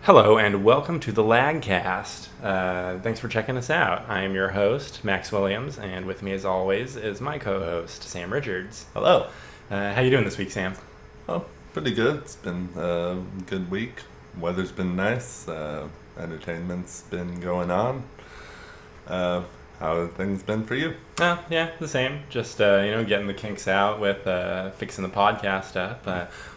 Hello and welcome to the LAAGCast. Thanks for checking us out. I am your host, Max Williams, and with me as always is my co-host, Sam Richards. Hello. How you doing this week, Sam? Oh, pretty good. It's been a good week. Weather's been nice. Entertainment's been going on. How have things been for you? Oh, yeah, the same. Just, getting the kinks out with fixing the podcast up.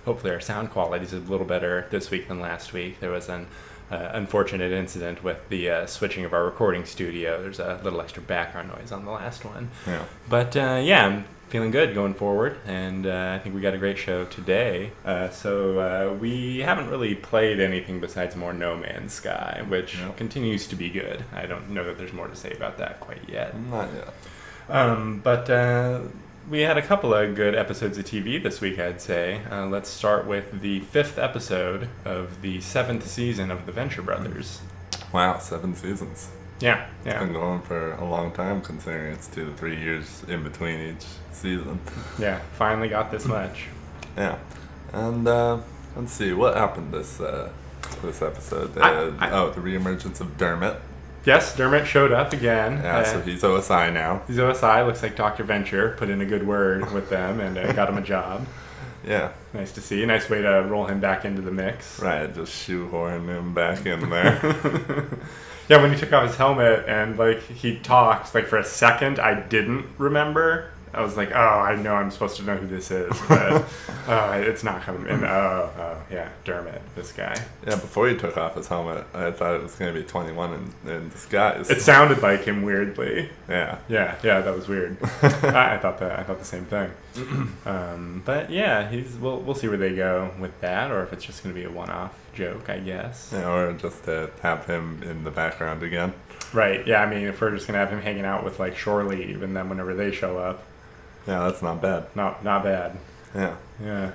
Hopefully our sound quality is a little better this week than last week. There was an unfortunate incident with the switching of our recording studio. There's a little extra background noise on the last one. Yeah. But, I'm feeling good going forward, and I think we got a great show today. So we haven't really played anything besides more No Man's Sky, which continues to be good. I don't know that there's more to say about that quite yet. Not yet. But we had a couple of good episodes of TV this week, I'd say. Let's start with the 5th episode of the 7th season of The Venture Brothers. Wow, 7 seasons. Yeah. It's been going for a long time, considering it's 2 to 3 years in between each season. Yeah, finally got this much. Yeah. And let's see, what happened this episode? The reemergence of Dermot. Yes, Dermot showed up again. Yeah, so he's OSI now. He's OSI. Looks like Dr. Venture put in a good word with them and got him a job. Yeah. Nice to see. Nice way to roll him back into the mix. Right, just shoehorn him back in there. Yeah, when he took off his helmet and he talked, for a second I didn't remember. I was like, oh, I know I'm supposed to know who this is, but it's not coming in. Yeah, Dermot, this guy. Yeah, before he took off his helmet, I thought it was going to be 21 in disguise. It sounded like him weirdly. Yeah. Yeah, that was weird. I thought the same thing. But yeah, we'll see where they go with that, or if it's just going to be a one-off joke, I guess. Yeah, or just to have him in the background again. Right. Yeah. I mean, if we're just gonna have him hanging out with Shore Leave, and then whenever they show up. Yeah, that's not bad. Not bad. Yeah. Yeah.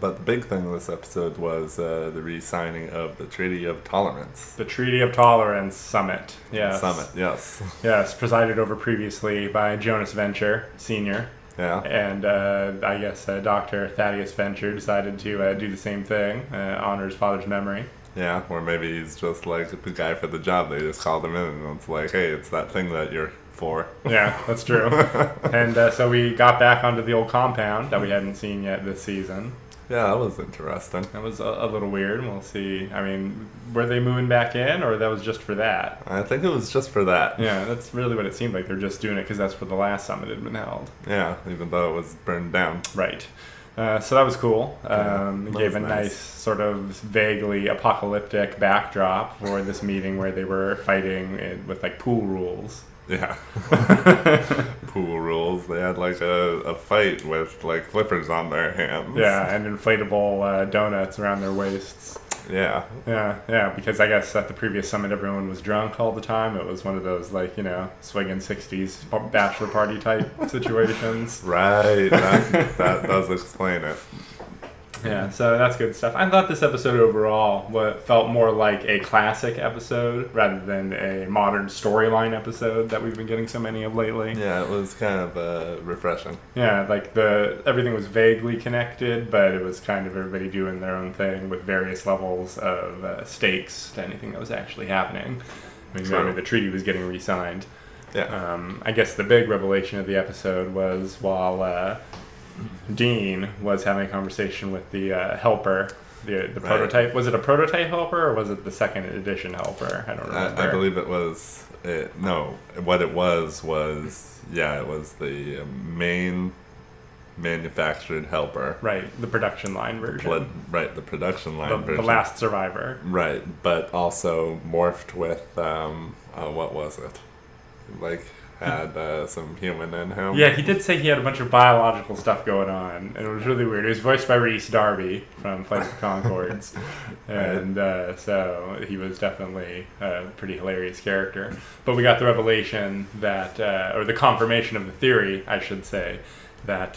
But the big thing this episode was the re-signing of the Treaty of Tolerance. The Treaty of Tolerance Summit. Yes. Summit. Yes. Yes, presided over previously by Jonas Venture, Sr. Yeah. And I guess Dr. Thaddeus Venture decided to do the same thing, honor his father's memory. Yeah, or maybe he's just the guy for the job. They just called him in and it's hey, it's that thing that you're for. Yeah, that's true. And so we got back onto the old compound that we hadn't seen yet this season. Yeah, that was interesting. That was a little weird. We'll see. I mean, were they moving back in, or that was just for that? I think it was just for that. Yeah, that's really what it seemed like. They're just doing it because that's where the last summit had been held. Yeah, even though it was burned down. Right. So that was cool. It gave a nice sort of vaguely apocalyptic backdrop for this meeting where they were fighting with pool rules. Yeah. Pool rules. They had a fight with flippers on their hands. Yeah, and inflatable donuts around their waists. Yeah. Yeah, because I guess at the previous summit everyone was drunk all the time. It was one of those swigging 60s bachelor party type situations. Right. That does explain it. Yeah, so that's good stuff. I thought this episode overall felt more like a classic episode rather than a modern storyline episode that we've been getting so many of lately. Yeah, it was kind of refreshing. Yeah, everything was vaguely connected, but it was kind of everybody doing their own thing with various levels of stakes to anything that was actually happening. I mean, the treaty was getting re-signed. Yeah. I guess the big revelation of the episode was while Dean was having a conversation with the helper, the prototype. Was it a prototype helper or was it the second edition helper? I don't remember. I believe it was. What it was it was the main manufactured helper. Right, the production line version. The production line version. The last survivor. Right, but also morphed with what was it? Had some human in him. Yeah, he did say he had a bunch of biological stuff going on, and it was really weird. It was voiced by Reese Darby from Flight of the Conchords, and so he was definitely a pretty hilarious character. But we got the revelation that, or the confirmation of the theory, I should say, that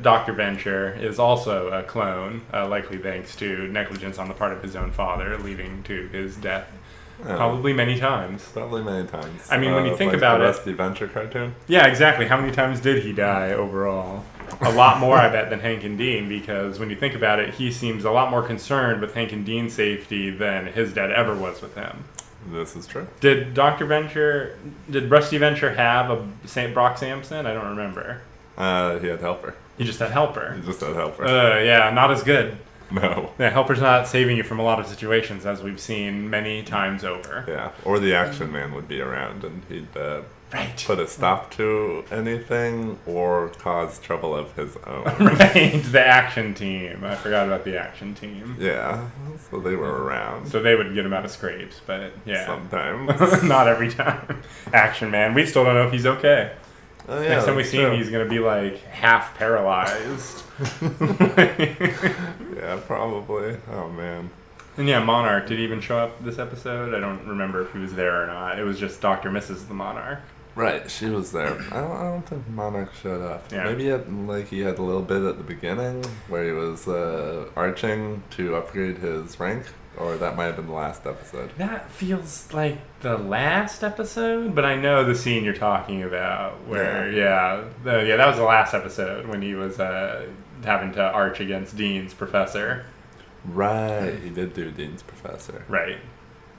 Dr. Venture is also a clone, likely thanks to negligence on the part of his own father, leading to his death. Probably many times. I mean, when you think about the it... Rusty Venture cartoon? Yeah, exactly. How many times did he die overall? A lot more, I bet, than Hank and Dean, because when you think about it, he seems a lot more concerned with Hank and Dean's safety than his dad ever was with him. This is true. Did Rusty Venture have a St. Brock Sampson? I don't remember. He had Helper. He just had Helper. Yeah, not as good. No. Yeah, Helper's not saving you from a lot of situations, as we've seen many times over. Yeah, or the Action Man would be around, and he'd put a stop to anything or cause trouble of his own. Right, the Action Team. I forgot about the Action Team. Yeah, so they were around. So they would get him out of scrapes, but yeah. Sometimes. Not every time. Action Man. We still don't know if he's okay. Oh, yeah, next time we see him, he's going to be like half paralyzed. Yeah, probably. Oh, man. And yeah, Monarch, did he even show up this episode? I don't remember if he was there or not. It was just Dr. Mrs. the Monarch. Right, she was there. I don't think Monarch showed up. Yeah. Maybe he had a little bit at the beginning where he was arching to upgrade his rank. Or that might have been the last episode. That feels like the last episode, but I know the scene you're talking about where, that was the last episode when he was having to arch against Dean's professor. Right, he did do Dean's professor. Right.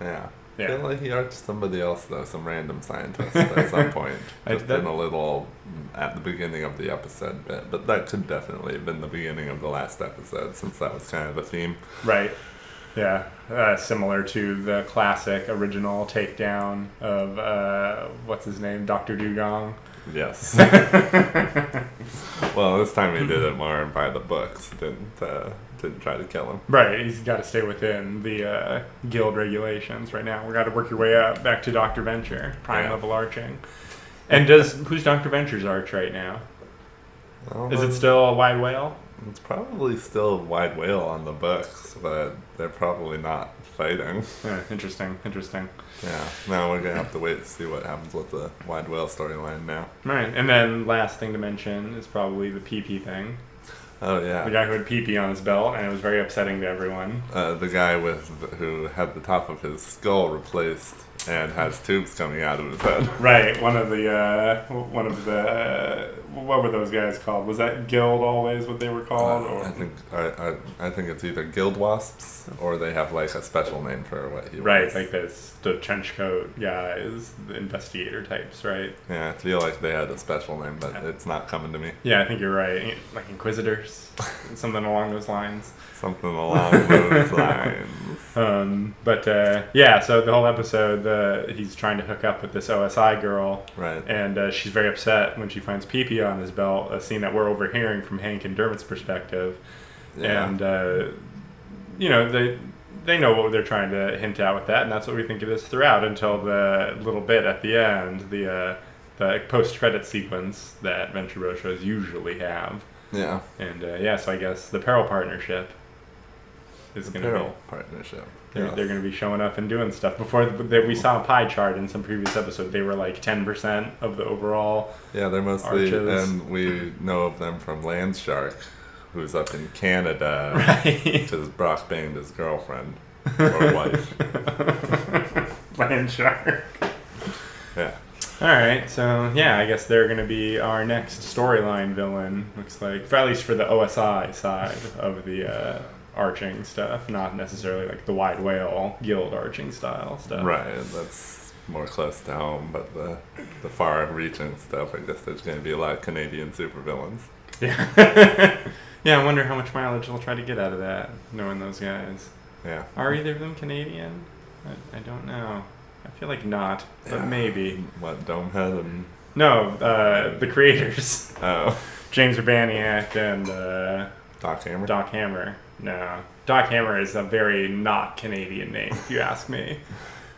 Yeah. I feel like he arched somebody else, though, some random scientist at some point. Just in a little, at the beginning of the episode bit. But that could definitely have been the beginning of the last episode, since that was kind of the theme. Right. Yeah, similar to the classic original takedown of, what's his name, Dr. Dugong. Yes. Well, this time he did it more by the books, didn't try to kill him. Right, he's got to stay within the guild regulations right now. We've got to work your way up back to Dr. Venture, prime level arching. And who's Dr. Venture's arch right now? Is it still a wide whale? It's probably still Wide Whale on the books, but they're probably not fighting. Yeah, interesting. Yeah, now we're going to have to wait to see what happens with the Wide Whale storyline now. Right, and then last thing to mention is probably the pee-pee thing. Oh, yeah. The guy who had pee-pee on his belt, and it was very upsetting to everyone. The guy who had the top of his skull replaced and has tubes coming out of his head. Right, one of the what were those guys called? Was that Guild always what they were called? Or? I think it's either guild wasps or they have like a special name for what he was. Right, like the trench coat guys, the investigator types, right? Yeah, I feel like they had a special name, but it's not coming to me. Yeah, I think you're right. Like Inquisitors, something along those lines. Something along those lines. So the whole episode, he's trying to hook up with this OSI girl. Right. And she's very upset when she finds pee-pee on his belt, a scene that we're overhearing from Hank and Dermot's perspective. Yeah. And, they know what they're trying to hint at with that, and that's what we think it is throughout until the little bit at the end, the post-credit sequence that Venture Bro shows usually have. Yeah. And, so I guess the Peril Partnership is going to be... Partnership. They're going to be showing up and doing stuff. Before we saw a pie chart in some previous episode. They were like 10% of the overall. Yeah, they're mostly, arches. And we know of them from Landshark, who's up in Canada, right? Because Brock banged his girlfriend or wife. Landshark. Yeah. All right, so I guess they're going to be our next storyline villain. Looks like, at least for the OSI side of the. Arching stuff, not necessarily like the Wide Whale Guild arching style stuff. Right, that's more close to home, but the far-reaching stuff, I guess there's going to be a lot of Canadian supervillains. Yeah. Yeah, I wonder how much mileage they'll try to get out of that, knowing those guys. Yeah. Are either of them Canadian? I don't know. I feel like not, but maybe. What, Domehead and... No, the creators. Oh. James Urbaniak and... Doc Hammer? Doc Hammer. No. Doc Hammer is a very not Canadian name, if you ask me.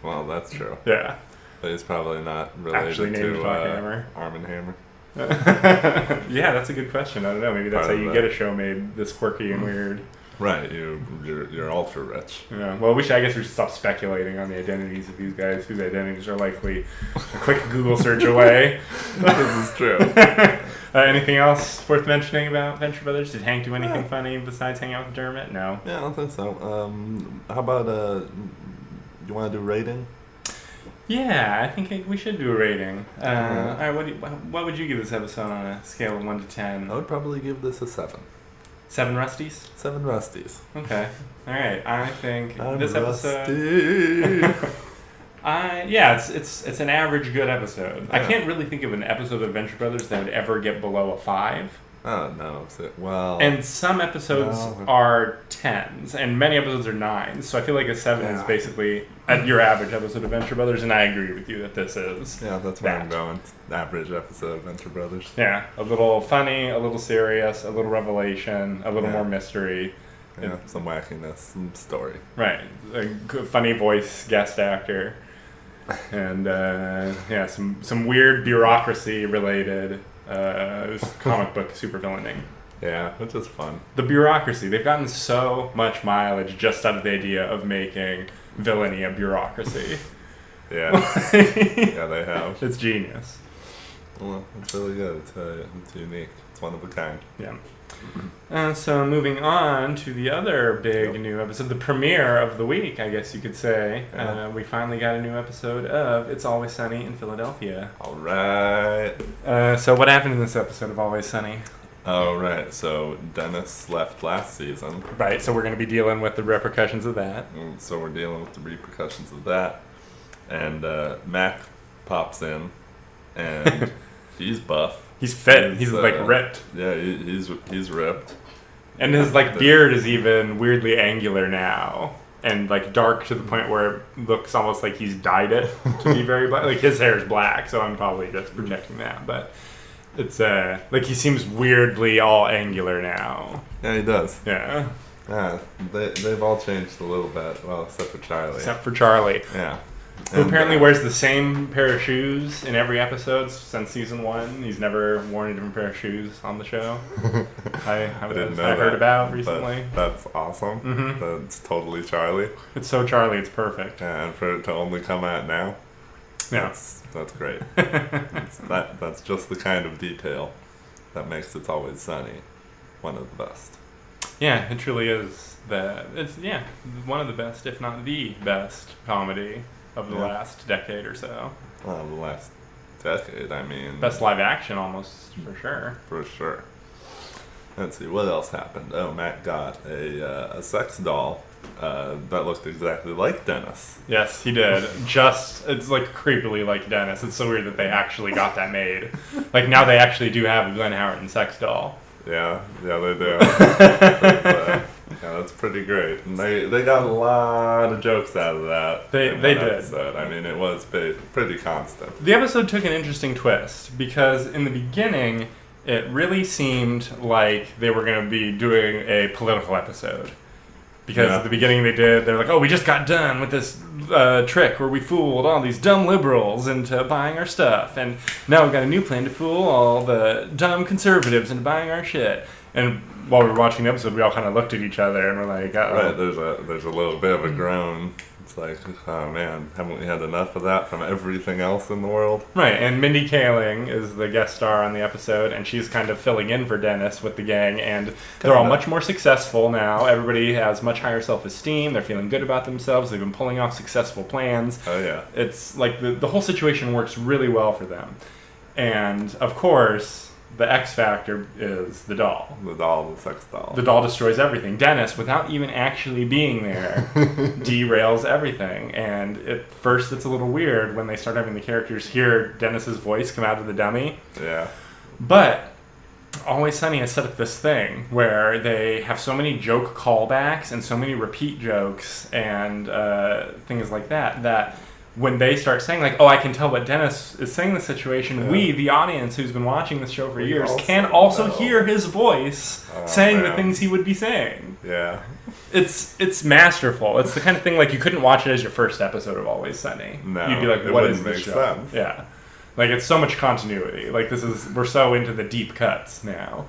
Well, that's true. Yeah. But he's probably not related to Doc Hammer. Arm & Hammer. Yeah, that's a good question. I don't know. Maybe that's how you get a show made this quirky and weird. Right. You're ultra rich. Yeah. Well, I guess we should stop speculating on the identities of these guys, whose identities are likely a quick Google search away. This is true. Anything else worth mentioning about Venture Brothers? Did Hank do anything funny besides hang out with Dermot? No. Yeah, I don't think so. How about you want to do rating? Yeah, I think we should do a rating. All right, what would you give this episode on a scale of 1 to 10? I would probably give this a 7. 7 Rusties? 7 Rusties. Okay. All right. I think this Rusty. episode. It's an average good episode. Yeah. I can't really think of an episode of Adventure Brothers that would ever get below a 5. Oh no! Well, and some episodes are 10s, and many episodes are 9s. So I feel like a 7 is basically your average episode of Venture Brothers, and I agree with you that this is. Yeah, that's where I'm going. Average episode of Venture Brothers. Yeah, a little funny, a little serious, a little revelation, a little more mystery. Yeah, some wackiness, some story. Right, a good, funny voice guest actor, and some weird bureaucracy related. Comic book supervillaining. Yeah, which is fun. The bureaucracy. They've gotten so much mileage just out of the idea of making villainy a bureaucracy. Yeah. Yeah, they have. It's genius. Well, it's really good. It's unique. It's one of a kind. Yeah. So moving on to the other big new episode, the premiere of the week, I guess you could say. Yeah. We finally got a new episode of It's Always Sunny in Philadelphia. All right. So what happened in this episode of Always Sunny? Oh, right. So Dennis left last season. Right. So we're going to be dealing with the repercussions of that. So we're dealing with the repercussions of that. And Mac pops in, and he's buff. He's fit. He's like ripped. Yeah, he's ripped. And his beard is even weirdly angular now, and like dark to the point where it looks almost like he's dyed it to be very black. Like his hair is black, so I'm probably just projecting that. But it's like he seems weirdly all angular now. Yeah, he does. Yeah. Yeah, they've all changed a little bit. Well, except for Charlie. Except for Charlie. Yeah. Who apparently wears the same pair of shoes in every episode since season 1. He's never worn a different pair of shoes on the show. I heard about recently. That's awesome. Mm-hmm. That's totally Charlie. It's so Charlie, it's perfect. Yeah, and for it to only come out now, yeah, that's great. That's just the kind of detail that makes It's Always Sunny one of the best. Yeah, it truly is. It's one of the best, if not the best, comedy of the last decade or so. Well, the last decade, I mean... Best live action, almost, for sure. For sure. Let's see, what else happened? Oh, Matt got a sex doll that looked exactly like Dennis. Yes, he did. It's like creepily like Dennis. It's so weird that they actually got that made. Like, now they actually do have a Glenn Howerton sex doll. Yeah, they do. Yeah, that's pretty great. And they got a lot of jokes out of that. They did. Episode. I mean, it was pretty constant. The episode took an interesting twist because in the beginning, it really seemed like they were going to be doing a political episode. Because at the beginning they're like, oh, we just got done with this trick where we fooled all these dumb liberals into buying our stuff. And now we've got a new plan to fool all the dumb conservatives into buying our shit. And while we were watching the episode, we all kind of looked at each other and we're like, uh-oh. Right, there's a little bit of a groan. It's like, oh man, haven't we had enough of that from everything else in the world? Right, and Mindy Kaling is the guest star on the episode, and she's kind of filling in for Dennis with the gang, and they're all much more successful now. Everybody has much higher self-esteem. They're feeling good about themselves. They've been pulling off successful plans. Oh yeah. It's like the whole situation works really well for them. And, of course, the X factor is the doll. The sex doll. The doll destroys everything. Dennis, without even actually being there, derails everything. And at first it's a little weird when they start having the characters hear Dennis's voice come out of the dummy. Yeah. But Always Sunny has set up this thing where they have so many joke callbacks and so many repeat jokes and things like that when they start saying, like, oh, I can tell what Dennis is saying in the situation, we, the audience who's been watching this show for years, can also hear his voice saying the things he would be saying. Yeah. It's masterful. It's the kind of thing, like, you couldn't watch it as your first episode of Always Sunny. No, you'd be like, what is this show? Sense. Yeah. Like, it's so much continuity. Like, we're so into the deep cuts now.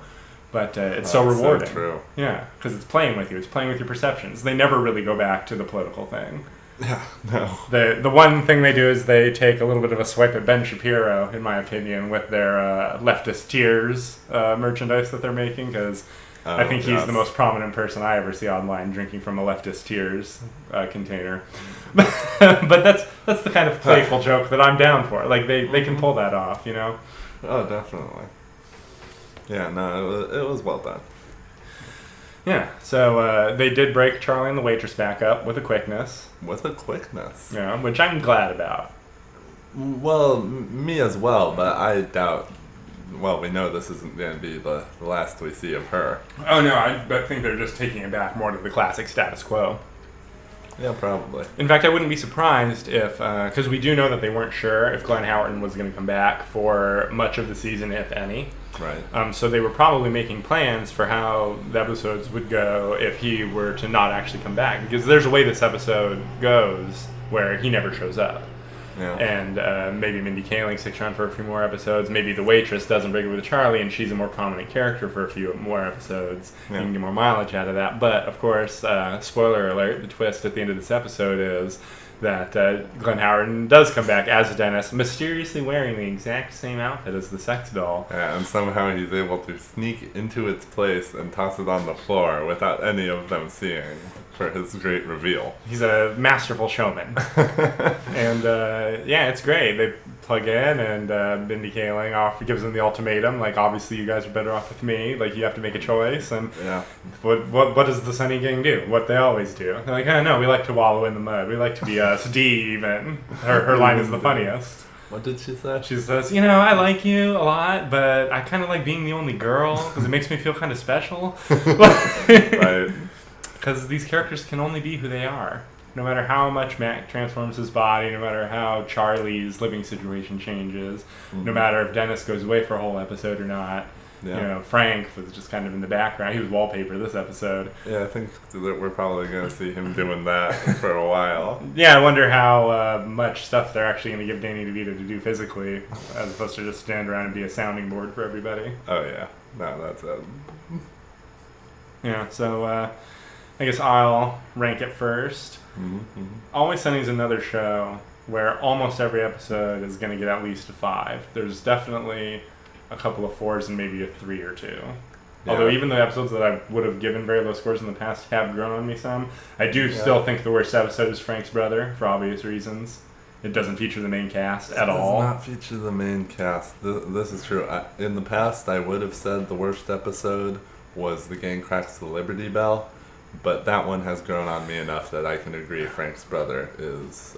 But it's so rewarding. So true. Yeah, because it's playing with you. It's playing with your perceptions. They never really go back to the political thing. Yeah, no. The one thing they do is they take a little bit of a swipe at Ben Shapiro, in my opinion, with their leftist tears merchandise that they're making, because I think he's the most prominent person I ever see online drinking from a leftist tears container. But that's the kind of playful joke that I'm down for. Like they can pull that off, you know? Oh, definitely. Yeah, no, it was well done. Yeah, so they did break Charlie and the waitress back up with a quickness. With a quickness. Yeah, which I'm glad about. Well, me as well, but I doubt... Well, we know this isn't going to be the last we see of her. Oh, no, I think they're just taking it back more to the classic status quo. Yeah, probably. In fact, I wouldn't be surprised if... Because we do know that they weren't sure if Glenn Howerton was going to come back for much of the season, if any. Right. So they were probably making plans for how the episodes would go if he were to not actually come back. Because there's a way this episode goes where he never shows up. Yeah. And maybe Mindy Kaling sticks around for a few more episodes. Maybe the waitress doesn't break it with Charlie and she's a more prominent character for a few more episodes. Yeah. You can get more mileage out of that. But, of course, spoiler alert, the twist at the end of this episode is that Glenn Howerton does come back as Dennis, mysteriously wearing the exact same outfit as the sex doll. Yeah, and somehow he's able to sneak into its place and toss it on the floor without any of them seeing for his great reveal. He's a masterful showman. And, yeah, it's great. They plug in and Mindy Kaling gives them the ultimatum, like, obviously you guys are better off with me, like, you have to make a choice. And yeah. What does the Sunny Gang do? What they always do. They're like, oh no, we like to wallow in the mud. We like to be us. D even. Her line is the funniest. What did she say? She says, I like you a lot, but I kind of like being the only girl because it makes me feel kind of special. Right. Because these characters can only be who they are. No matter how much Mac transforms his body, no matter how Charlie's living situation changes, no matter if Dennis goes away for a whole episode or not. Yeah. Frank was just kind of in the background. He was wallpaper this episode. Yeah, I think that we're probably going to see him doing that for a while. Yeah, I wonder how much stuff they're actually going to give Danny DeVito to do physically, as opposed to just stand around and be a sounding board for everybody. Oh, yeah. No, that's it. Yeah, so I guess I'll rank it first. Mm-hmm. Always Sunny's another show where almost every episode is going to get at least a 5. There's definitely a couple of 4s and maybe a 3 or 2. Yeah. Although even the episodes that I would have given very low scores in the past have grown on me some. I do still think the worst episode is Frank's brother, for obvious reasons. It doesn't feature the main cast at all. It does not feature the main cast. This is true. In the past, I would have said the worst episode was The Gang Cracks the Liberty Bell. But that one has grown on me enough that I can agree Frank's brother is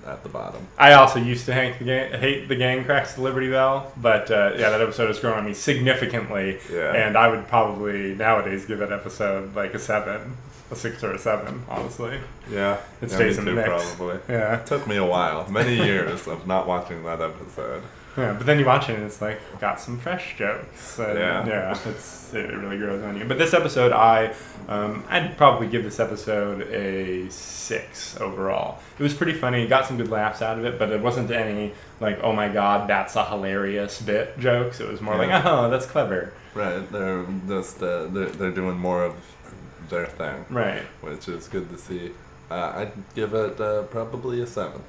at the bottom. I also used to hate the gang cracks the Liberty Bell, but that episode has grown on me significantly. Yeah. And I would probably nowadays give that episode like a 7, a 6 or a 7, honestly. Yeah. It stays in the mix. Probably. Yeah. It took me a while, many years of not watching that episode. Yeah, but then you watch it and it's like, got some fresh jokes. Yeah. It really grows on you. But this episode, I'd probably give this episode a 6 overall. It was pretty funny, got some good laughs out of it, but it wasn't any like, oh my god, that's a hilarious bit jokes. It was more like, oh, that's clever. Right, they're just, they're doing more of their thing. Right. Which is good to see. I'd give it probably a 7.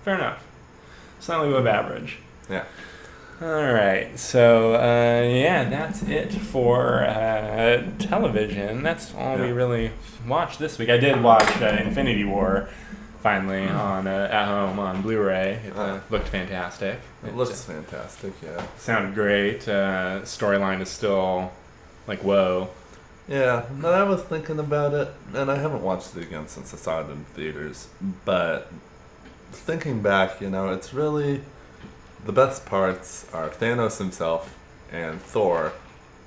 Fair enough. Slightly above average. Yeah. Alright, so that's it for television. That's all we really watched this week. I did watch Infinity War finally on at home on Blu-ray. It looked fantastic. It looks fantastic, yeah. Sounded great. Storyline is still like, whoa. Yeah, but I was thinking about it, and I haven't watched it again since I saw it in theaters, but thinking back, it's really the best parts are Thanos himself and Thor,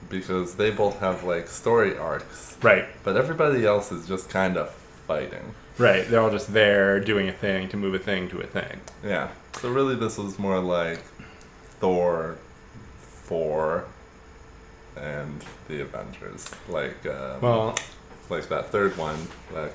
because they both have like story arcs. Right. But everybody else is just kind of fighting. Right. They're all just there doing a thing to move a thing to a thing. Yeah. So really this was more like Thor 4 and the Avengers. Like like that third one,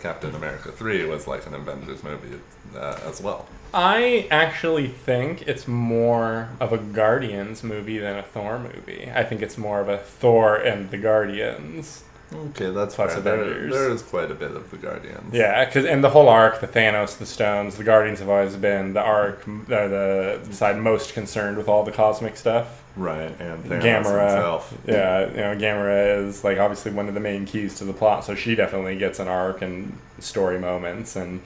Captain America 3, was like an Avengers movie as well. I actually think it's more of a Guardians movie than a Thor movie. I think it's more of a Thor and the Guardians. Okay, that's plus fair. Avengers. There is quite a bit of the Guardians. Yeah, and the whole arc, the Thanos, the stones, the Guardians have always been the arc, the side most concerned with all the cosmic stuff. Right, and Thanos Gamora himself. Yeah, Gamora is like obviously one of the main keys to the plot, so she definitely gets an arc and story moments, and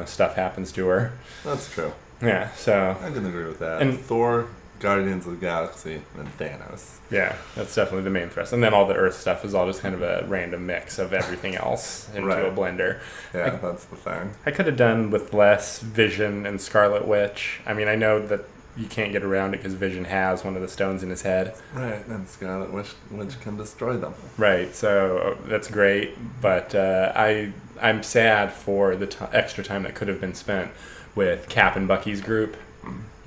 stuff happens to her. That's true. Yeah, so I can agree with that. And Thor, Guardians of the Galaxy, and Thanos. Yeah, that's definitely the main thrust, and then all the Earth stuff is all just kind of a random mix of everything else into a blender. Yeah, that's the thing. I could have done with less Vision and Scarlet Witch. I mean, I know that you can't get around it because Vision has one of the stones in his head. Right, and Scarlet Witch can destroy them. Right, so that's great, but I'm sad for the extra time that could have been spent with Cap and Bucky's group.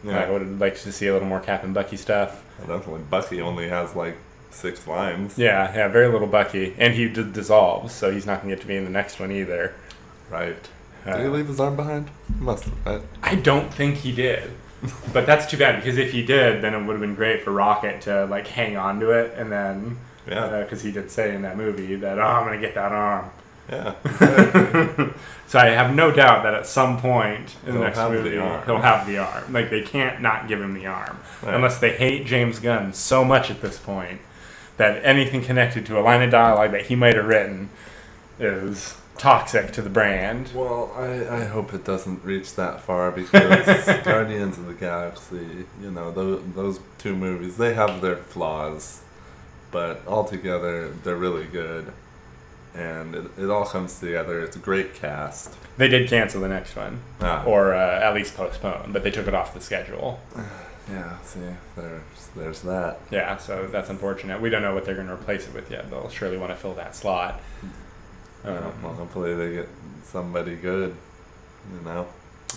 Yeah. I would like to see a little more Cap and Bucky stuff. Well, definitely. Bucky only has like 6 lines. Yeah, very little Bucky. And he dissolves, so he's not going to get to be in the next one either. Right. Did he leave his arm behind? He must have, right? I don't think he did. But that's too bad, because if he did, then it would have been great for Rocket to like hang on to it, and then because he did say in that movie that I'm gonna get that arm. Yeah. Exactly. So I have no doubt that at some point in the next movie he'll have the arm. Like they can't not give him the arm right. Unless they hate James Gunn so much at this point that anything connected to a line of dialogue that he might have written is toxic to the brand. Well, I hope it doesn't reach that far, because Guardians of the Galaxy, those 2 movies, they have their flaws, but altogether they're really good, and it all comes together. It's a great cast. They did cancel the next one, or at least postpone, but they took it off the schedule. Yeah, see, there's that. Yeah, so that's unfortunate. We don't know what they're going to replace it with yet. They'll surely want to fill that slot. Well, hopefully they get somebody good.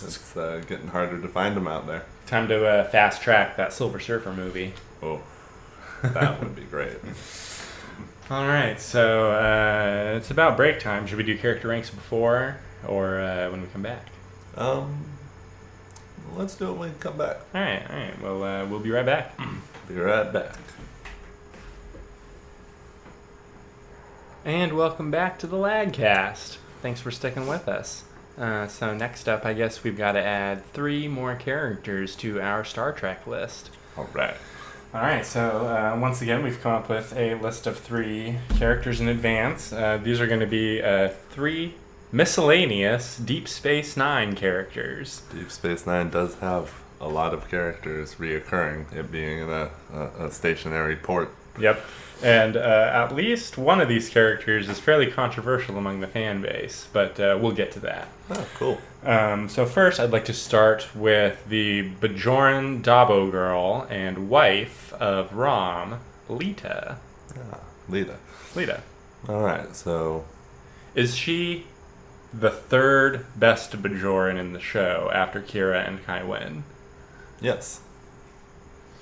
It's getting harder to find them out there. Time to fast track that Silver Surfer movie. Oh, that would be great. All right, so it's about break time. Should we do character ranks before or when we come back? Let's do it when we come back. All right. Well, we'll be right back. Be right back. And welcome back to the LAAGCast. Thanks for sticking with us. So next up, I guess we've got to add 3 more characters to our Star Trek list. All right, so once again, we've come up with a list of 3 characters in advance. These are going to be 3 miscellaneous Deep Space Nine characters. Deep Space Nine does have a lot of characters reoccurring, it being a stationary port. Yep. And at least one of these characters is fairly controversial among the fan base, but we'll get to that. Oh, cool. So first, I'd like to start with the Bajoran Dabo girl and wife of Rom, Lita. Lita. All right, so... Is she the 3rd best Bajoran in the show after Kira and Kai Wynn? Yes.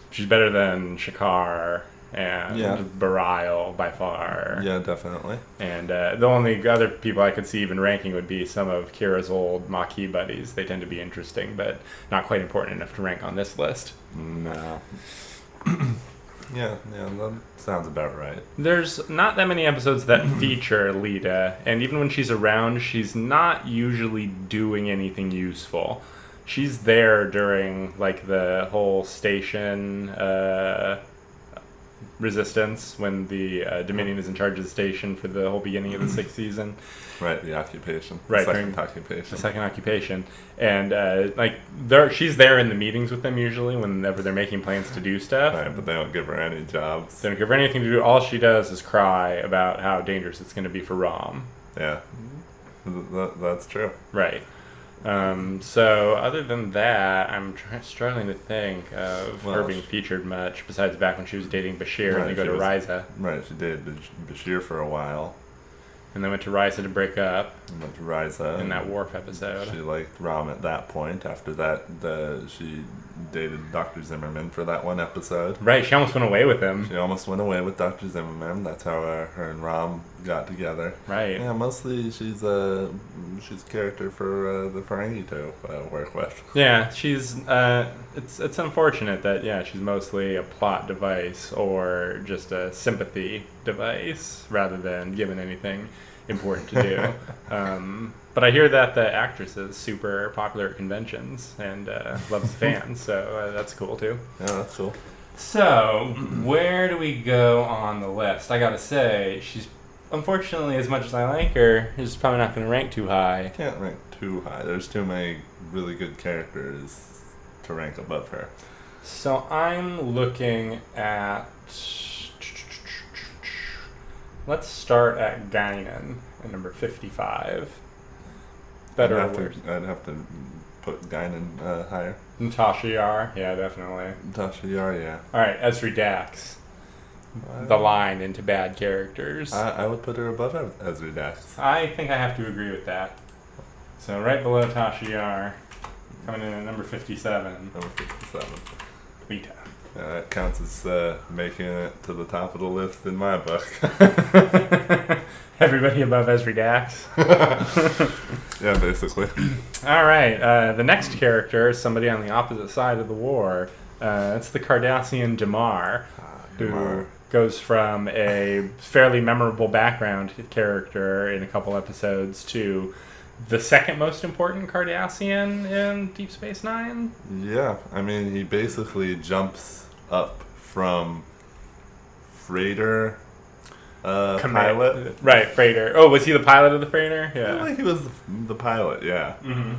She's better than Shakar and Bareil by far. Yeah, definitely. And the only other people I could see even ranking would be some of Kira's old Maquis buddies. They tend to be interesting, but not quite important enough to rank on this list. No. Yeah, that sounds about right. There's not that many episodes that feature Lita, and even when she's around, she's not usually doing anything useful. She's there during like the whole station resistance, when the Dominion is in charge of the station for the whole beginning of the 6th season. Right, the occupation. Right, the second occupation. And she's there in the meetings with them usually whenever they're making plans to do stuff. Right, but they don't give her any jobs. They don't give her anything to do. All she does is cry about how dangerous it's going to be for Rom. Yeah, that's true. Right. So other than that, I'm struggling to think of her being featured much, besides back when she was dating Bashir and they go to Ryza. Right, she did Bashir for a while. And then went to Ryza to break up. And went to Ryza. In that Worf episode. She liked Rom at that point. After that, she dated Dr. Zimmerman for that one episode. Right, she almost went away with him. She almost went away with Dr. Zimmerman. That's how her and Rom got together. Right. Yeah, mostly she's a character for the Ferengi to work with. Yeah, she's it's unfortunate that she's mostly a plot device or just a sympathy device rather than given anything important to do. But I hear that the actress is super popular at conventions and loves the fans, so that's cool too. Yeah, that's cool. So, where do we go on the list? I gotta say, she's unfortunately, as much as I like her, is probably not going to rank too high. Can't rank too high. There's too many really good characters to rank above her. So I'm looking at... Let's start at Guinan at number 55. Better or worse? I'd have to put Guinan higher. Natasha Yar, yeah, definitely. Natasha Yar, yeah. Alright, Ezri Dax. The line into bad characters. I would put her above Ezri Dax. I think I have to agree with that. So right below Tasha Yar, coming in at number 57. Number 57. Rita. Yeah, that counts as making it to the top of the list in my book. Everybody above Ezri Dax. Yeah, basically. All right. The next character is somebody on the opposite side of the war. It's the Cardassian Damar, who goes from a fairly memorable background character in a couple episodes to the second most important Cardassian in Deep Space Nine. Yeah, I mean, he basically jumps up from freighter pilot. Right, freighter. Oh, was he the pilot of the freighter? Yeah. I feel like he was the pilot, yeah. Mm-hmm.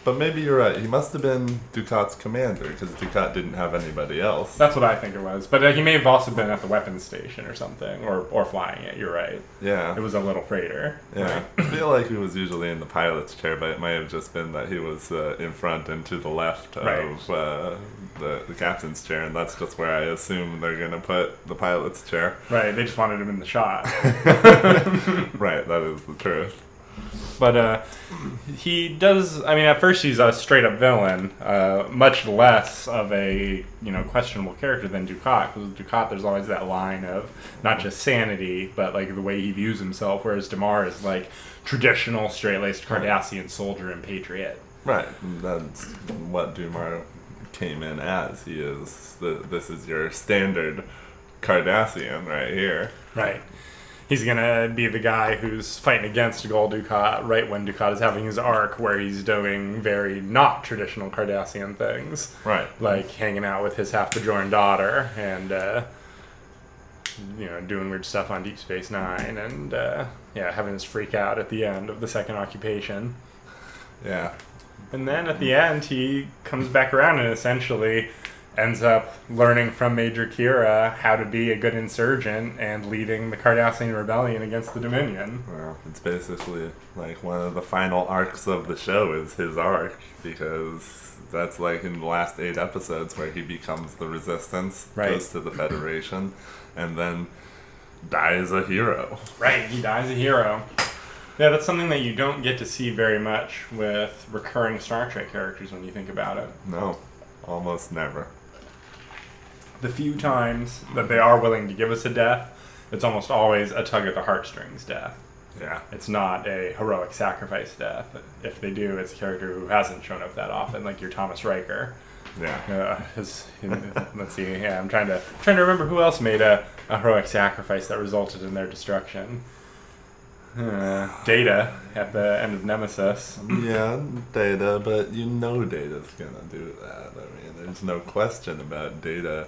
But maybe you're right. He must have been Ducat's commander, because Ducat didn't have anybody else. That's what I think it was. But he may have also been at the weapons station or something, or flying it. You're right. Yeah. It was a little freighter. Yeah. Right? I feel like he was usually in the pilot's chair, but it might have just been that he was in front and to the left of the captain's chair, and that's just where I assume they're going to put the pilot's chair. Right. They just wanted him in the shot. Right. That is the truth. But he does. I mean, at first he's a straight up villain, much less of a questionable character than Ducat. Because with Ducat, there's always that line of not just sanity, but like the way he views himself. Whereas Damar is like traditional straight laced Cardassian soldier and patriot. Right. That's what Damar came in as. He is this is your standard Cardassian right here. Right. He's going to be the guy who's fighting against Gul Dukat right when Dukat is having his arc where he's doing very not traditional Cardassian things. Right. Like hanging out with his half-Bajoran daughter and, doing weird stuff on Deep Space Nine and, having his freak out at the end of the second occupation. Yeah. And then at the end, he comes back around and essentially ends up learning from Major Kira how to be a good insurgent and leading the Cardassian rebellion against the Dominion. Well, it's basically like one of the final arcs of the show is his arc, because that's like in the last 8 episodes where he becomes the Resistance, right. Goes to the Federation, and then dies a hero. Right, he dies a hero. Yeah, that's something that you don't get to see very much with recurring Star Trek characters when you think about it. No, almost never. The few times that they are willing to give us a death, it's almost always a tug at the heartstrings death. Yeah. It's not a heroic sacrifice death. If they do, it's a character who hasn't shown up that often, like your Thomas Riker. Yeah. Let's see. Yeah, I'm trying to remember who else made a heroic sacrifice that resulted in their destruction. Data at the end of Nemesis. Yeah, Data, but Data's gonna do that. I mean, there's no question about Data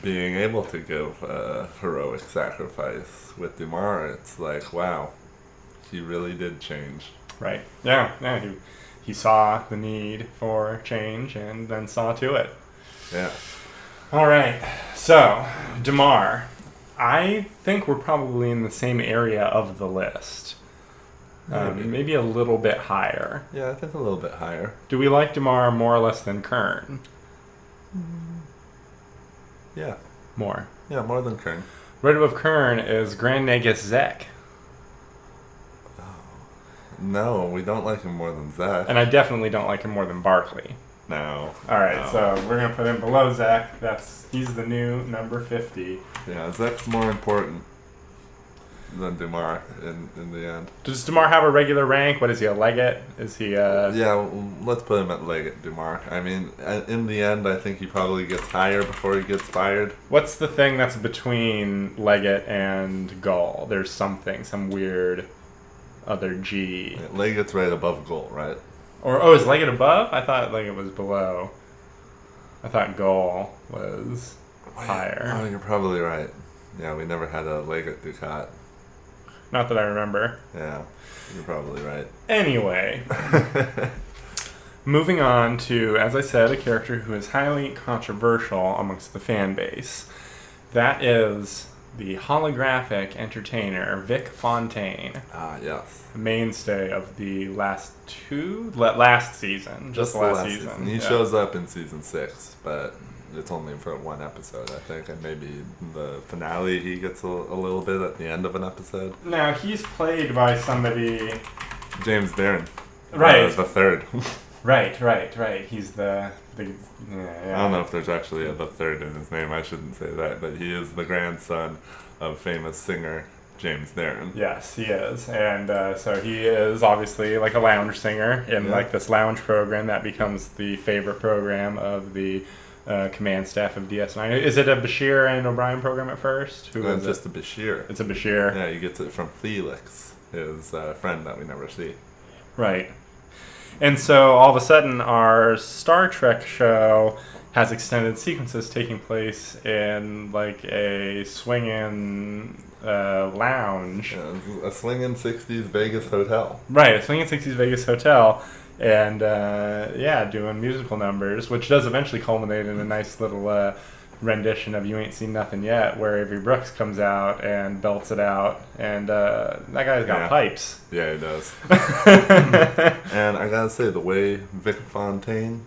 being able to give a heroic sacrifice. With Damar, it's like, wow, he really did change. Right. Yeah. He saw the need for change and then saw to it. Yeah. All right. So, Damar. I think we're probably in the same area of the list. Maybe a little bit higher. Yeah, I think a little bit higher. Do we like Damar more or less than Kern? Yeah. More. Yeah, more than Kern. Right above Kern is Grand Nagus Zek. No, we don't like him more than Zek. And I definitely don't like him more than Barclay. No. Alright, so we're going to put him below Zek. He's the new number 50. Yeah, Zek's more important. than Damar in the end. Does Damar have a regular rank? What is he, a legate? Is he Yeah, let's put him at legate, Damar. I mean, in the end, I think he probably gets higher before he gets fired. What's the thing that's between legate and Gull? There's something, some weird other G. Yeah, legate's right above Gull, right? Or, is legate above? I thought legate was below. I thought Gull was higher. Oh, you're probably right. Yeah, we never had a legate Ducat. Not that I remember. Yeah, you're probably right. Anyway, moving on to, as I said, a character who is highly controversial amongst the fan base. That is the holographic entertainer Vic Fontaine. Ah, yes. Mainstay of the last season. Just the last season. He shows up in season 6, but it's only for one episode, I think, and maybe the finale he gets a little bit at the end of an episode. Now, he's played by somebody... James Darren. Right. The third. Right. He's the I don't know if there's actually the third in his name. I shouldn't say that, but he is the grandson of famous singer James Darren. Yes, he is. And so he is obviously like a lounge singer in like this lounge program that becomes the favorite program of the command staff of DS9. Is it a Bashir and O'Brien program at first? Who is just it? a Bashir. It's a Bashir. Yeah, he gets it from Felix, his friend that we never see. Right. And so all of a sudden our Star Trek show has extended sequences taking place in like a swinging lounge. Yeah, a swinging 60s Vegas hotel. Right, a swinging 60s Vegas hotel. And, doing musical numbers, which does eventually culminate in a nice little rendition of You Ain't Seen Nothing Yet, where Avery Brooks comes out and belts it out. And that guy's got pipes. Yeah, he does. And I gotta say, the way Vic Fontaine,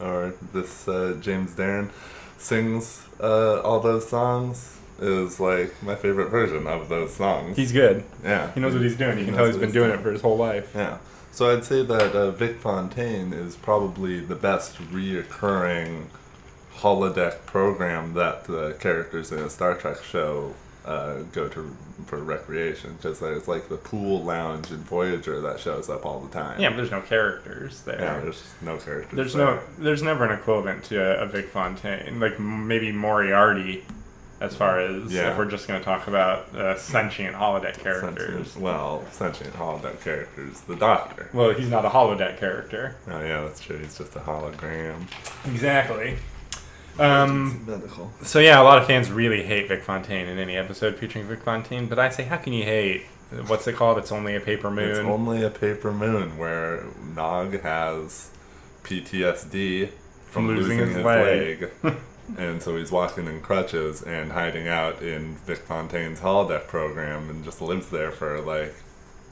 or this James Darren, sings all those songs is like my favorite version of those songs. He's good. Yeah. He knows what he's doing. You can tell he's been doing it for his whole life. Yeah. So I'd say that Vic Fontaine is probably the best reoccurring holodeck program that the characters in a Star Trek show go to for recreation, because there's like the pool lounge in Voyager that shows up all the time. Yeah, but there's no characters there. Yeah, there's no characters. There's never an equipment to a Vic Fontaine. Like maybe Moriarty, as far as if we're just going to talk about sentient holodeck characters. Sentient holodeck characters. The Doctor. Well, he's not a holodeck character. Oh yeah, that's true. He's just a hologram. Exactly. Medical. So yeah, a lot of fans really hate Vic Fontaine in any episode featuring Vic Fontaine, but I say, how can you hate? What's it called? It's Only a Paper Moon. It's Only a Paper Moon, where Nog has PTSD from losing his leg. And so he's walking in crutches and hiding out in Vic Fontaine's holodeck program and just lives there for like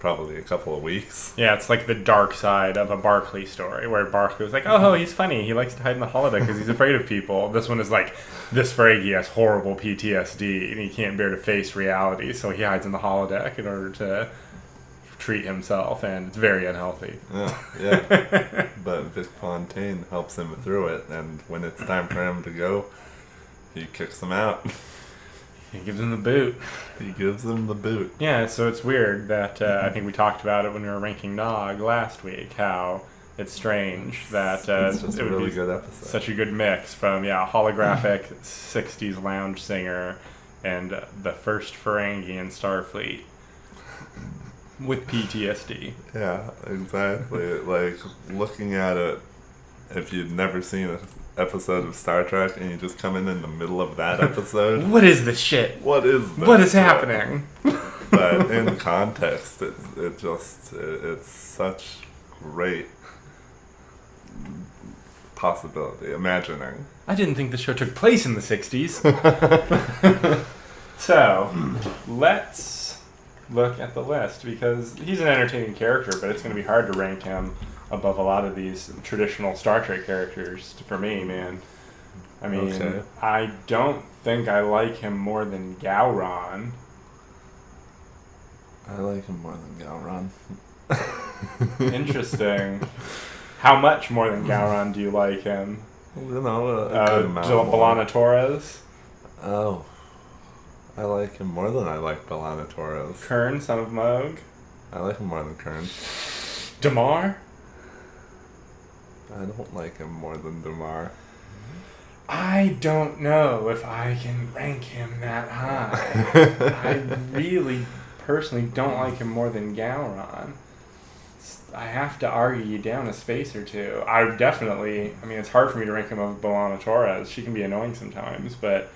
probably a couple of weeks. Yeah, it's like the dark side of a Barkley story, where Barkley was like, oh, he's funny. He likes to hide in the holodeck because he's afraid of people. This one is like, this Ferengi has horrible PTSD and he can't bear to face reality, so he hides in the holodeck in order to treat himself, and it's very unhealthy. Yeah. But Vic Fontaine helps him through it, and when it's time for him to go, he kicks him out. He gives him the boot. He gives him the boot. Yeah, so it's weird that I think we talked about it when we were ranking Nog last week, how it's strange that it's just it would a really be good episode. Such a good mix from holographic 60s lounge singer and the first Ferengi in Starfleet with PTSD. Yeah, exactly. Like, looking at it, if you'd never seen an episode of Star Trek and you just come in the middle of that episode. What is this shit? What is this? What is happening? But in context, it's such great possibility, imagining. I didn't think the show took place in the 60s. So, let's look at the list, because he's an entertaining character, but it's going to be hard to rank him above a lot of these traditional Star Trek characters for me, man. I mean, I don't think I like him more than Gowron. I like him more than Gowron. Interesting. How much more than Gowron do you like him? You know, a good amount more. B'Elanna Torres? Oh. I like him more than I like B'Elanna Torres. Kern, son of Moog. I like him more than Kern. Damar? I don't like him more than Damar. I don't know if I can rank him that high. I really, personally, don't like him more than Gowron. I have to argue you down a space or two. It's hard for me to rank him above B'Elanna Torres. She can be annoying sometimes, but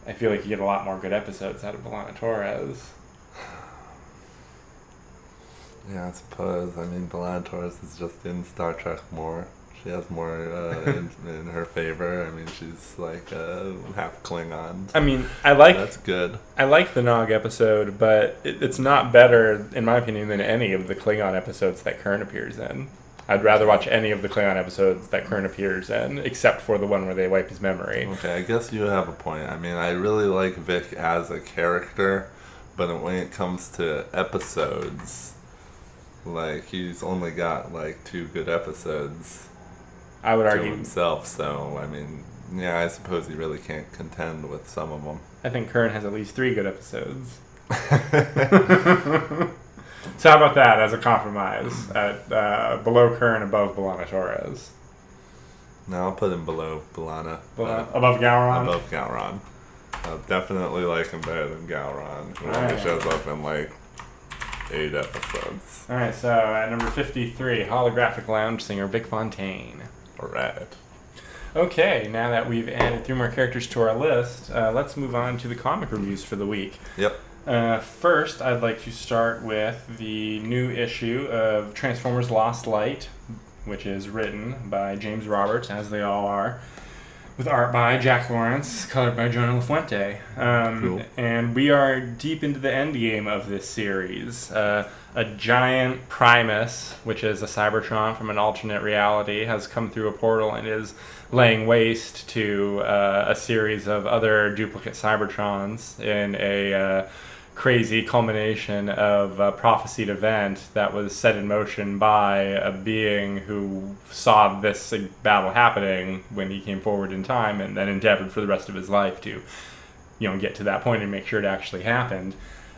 I feel like you get a lot more good episodes out of B'Elanna Torres. Yeah, I suppose. B'Elanna Torres is just in Star Trek more. She has more in her favor. She's like half Klingon. That's good. I like the Nog episode, but it's not better, in my opinion, than any of the Klingon episodes that Kern appears in. I'd rather watch any of the Klingon episodes that Kern appears in, except for the one where they wipe his memory. Okay, I guess you have a point. I really like Vic as a character, but when it comes to episodes, he's only got 2 good episodes. I would argue himself, so yeah, I suppose he really can't contend with some of them. I think Kern has at least 3 good episodes. So how about that as a compromise? At below Kern, above B'Elanna Torres. No, I'll put him below B'Elanna. Above Gowron? Above Gowron. I definitely like him better than Gowron, who only shows up in 8 episodes. Alright, so at number 53, holographic lounge singer Vic Fontaine. Alright. Okay, now that we've added 3 more characters to our list, let's move on to the comic reviews for the week. Yep. First, I'd like to start with the new issue of Transformers Lost Light, which is written by James Roberts, as they all are, with art by Jack Lawrence, colored by Jonah LaFuente. Cool. And we are deep into the end game of this series. A giant Primus, which is a Cybertron from an alternate reality, has come through a portal and is laying waste to a series of other duplicate Cybertrons in a crazy culmination of a prophesied event that was set in motion by a being who saw this battle happening when he came forward in time and then endeavored for the rest of his life to, get to that point and make sure it actually happened.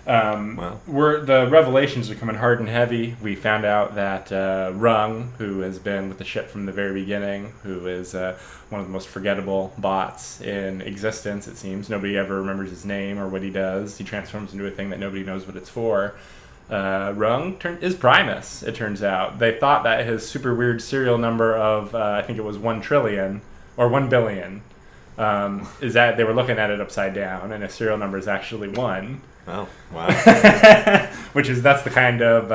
The revelations are coming hard and heavy. We found out that Rung, who has been with the ship from the very beginning, who is one of the most forgettable bots in existence, it seems. Nobody ever remembers his name or what he does. He transforms into a thing that nobody knows what it's for. Rung is Primus, it turns out. They thought that his super weird serial number of, I think it was 1 trillion, or 1 billion, is that they were looking at it upside down, and his serial number is actually 1. Oh, wow. That's the kind of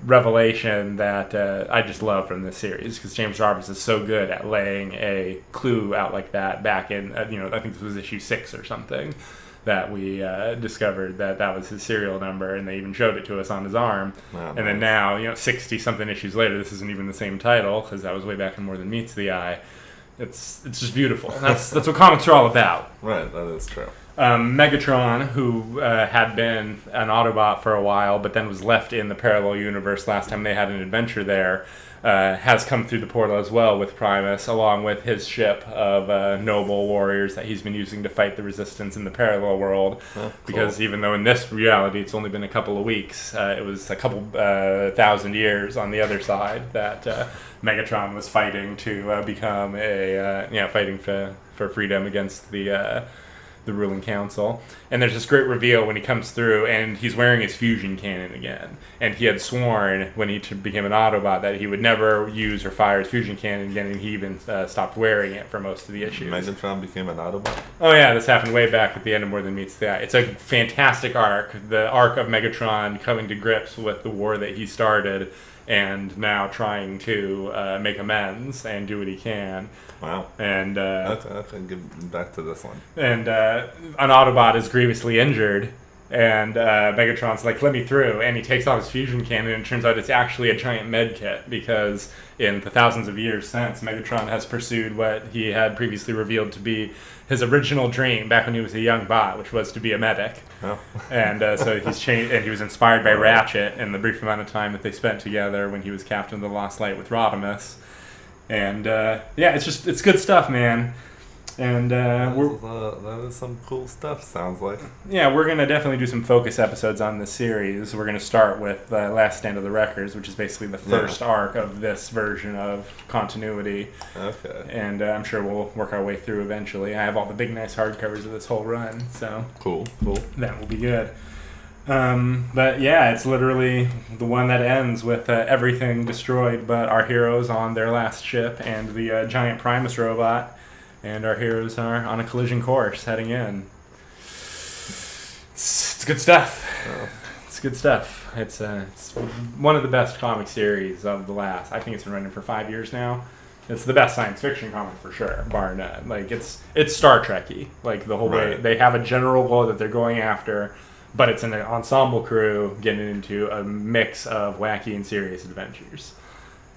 revelation that I just love from this series, because James Roberts is so good at laying a clue out like that back in, I think this was issue 6 or something, that we discovered that was his serial number, and they even showed it to us on his arm. Wow, and then now, 60-something issues later, this isn't even the same title, because that was way back in More Than Meets the Eye. It's just beautiful. That's what comics are all about. Right, that is true. Megatron, who had been an Autobot for a while, but then was left in the parallel universe last time they had an adventure there, has come through the portal as well with Primus, along with his ship of noble warriors that he's been using to fight the Resistance in the parallel world. Oh, cool. Because even though in this reality it's only been a couple of weeks, it was a couple thousand years on the other side that Megatron was fighting to become fighting for freedom against the ruling council. And there's this great reveal when he comes through and he's wearing his fusion cannon again. And he had sworn when he became an Autobot that he would never use or fire his fusion cannon again, and he even stopped wearing it for most of the issues. Megatron became an Autobot? Oh yeah, this happened way back at the end of More Than Meets the Eye. It's a fantastic arc. The arc of Megatron coming to grips with the war that he started and now trying to make amends and do what he can. Wow. And okay, get back to this one. And an Autobot is grievously injured, and Megatron's like, let me through, and he takes off his fusion cannon, and it turns out it's actually a giant med kit, because in the thousands of years since, Megatron has pursued what he had previously revealed to be his original dream back when he was a young bot, which was to be a medic. Oh. And so he's changed, and he was inspired by Ratchet in the brief amount of time that they spent together when he was captain of the Lost Light with Rodimus. And it's good stuff, man. And that is some cool stuff, sounds like. Yeah, we're going to definitely do some focus episodes on this series. We're going to start with Last Stand of the Records, which is basically the first arc of this version of continuity. Okay. And I'm sure we'll work our way through eventually. I have all the big, nice hardcovers of this whole run, so... Cool. That will be good. But yeah, it's literally the one that ends with everything destroyed but our heroes on their last ship and the giant Primus robot. And our heroes are on a collision course heading in. It's good stuff. Oh. It's good stuff. It's one of the best comic series of the last. I think it's been running for 5 years now. It's the best science fiction comic for sure, bar none. Like it's Star Trek-y. Like the whole way they have a general goal that they're going after, but it's an ensemble crew getting into a mix of wacky and serious adventures.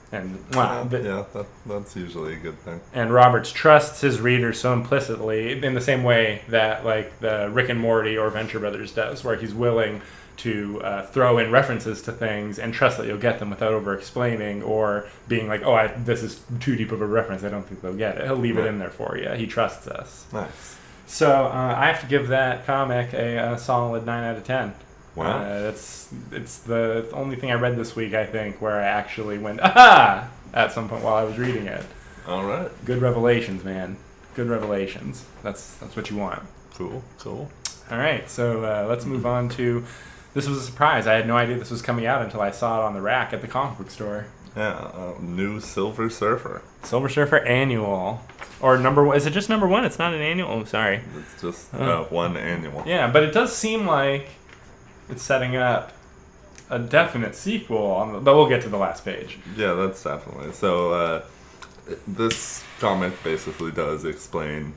And that's usually a good thing. And Roberts trusts his readers so implicitly in the same way that like the Rick and Morty or Venture Brothers does, where he's willing to throw in references to things and trust that you'll get them without over-explaining or being like, this is too deep of a reference, I don't think they'll get it. He'll leave it in there for you. He trusts us. Nice. So I have to give that comic a solid 9 out of 10. Wow. It's the only thing I read this week, I think, where I actually went, aha! At some point while I was reading it. All right. Good revelations, man. Good revelations. That's what you want. Cool. All right, so let's move on to... This was a surprise. I had no idea this was coming out until I saw it on the rack at the comic book store. Yeah, new Silver Surfer. Silver Surfer annual. Or number one. Is it just number one? It's not an annual? Oh, sorry. It's just one annual. Yeah, but it does seem like it's setting up a definite sequel, but we'll get to the last page. Yeah, that's definitely. So this comic basically does explain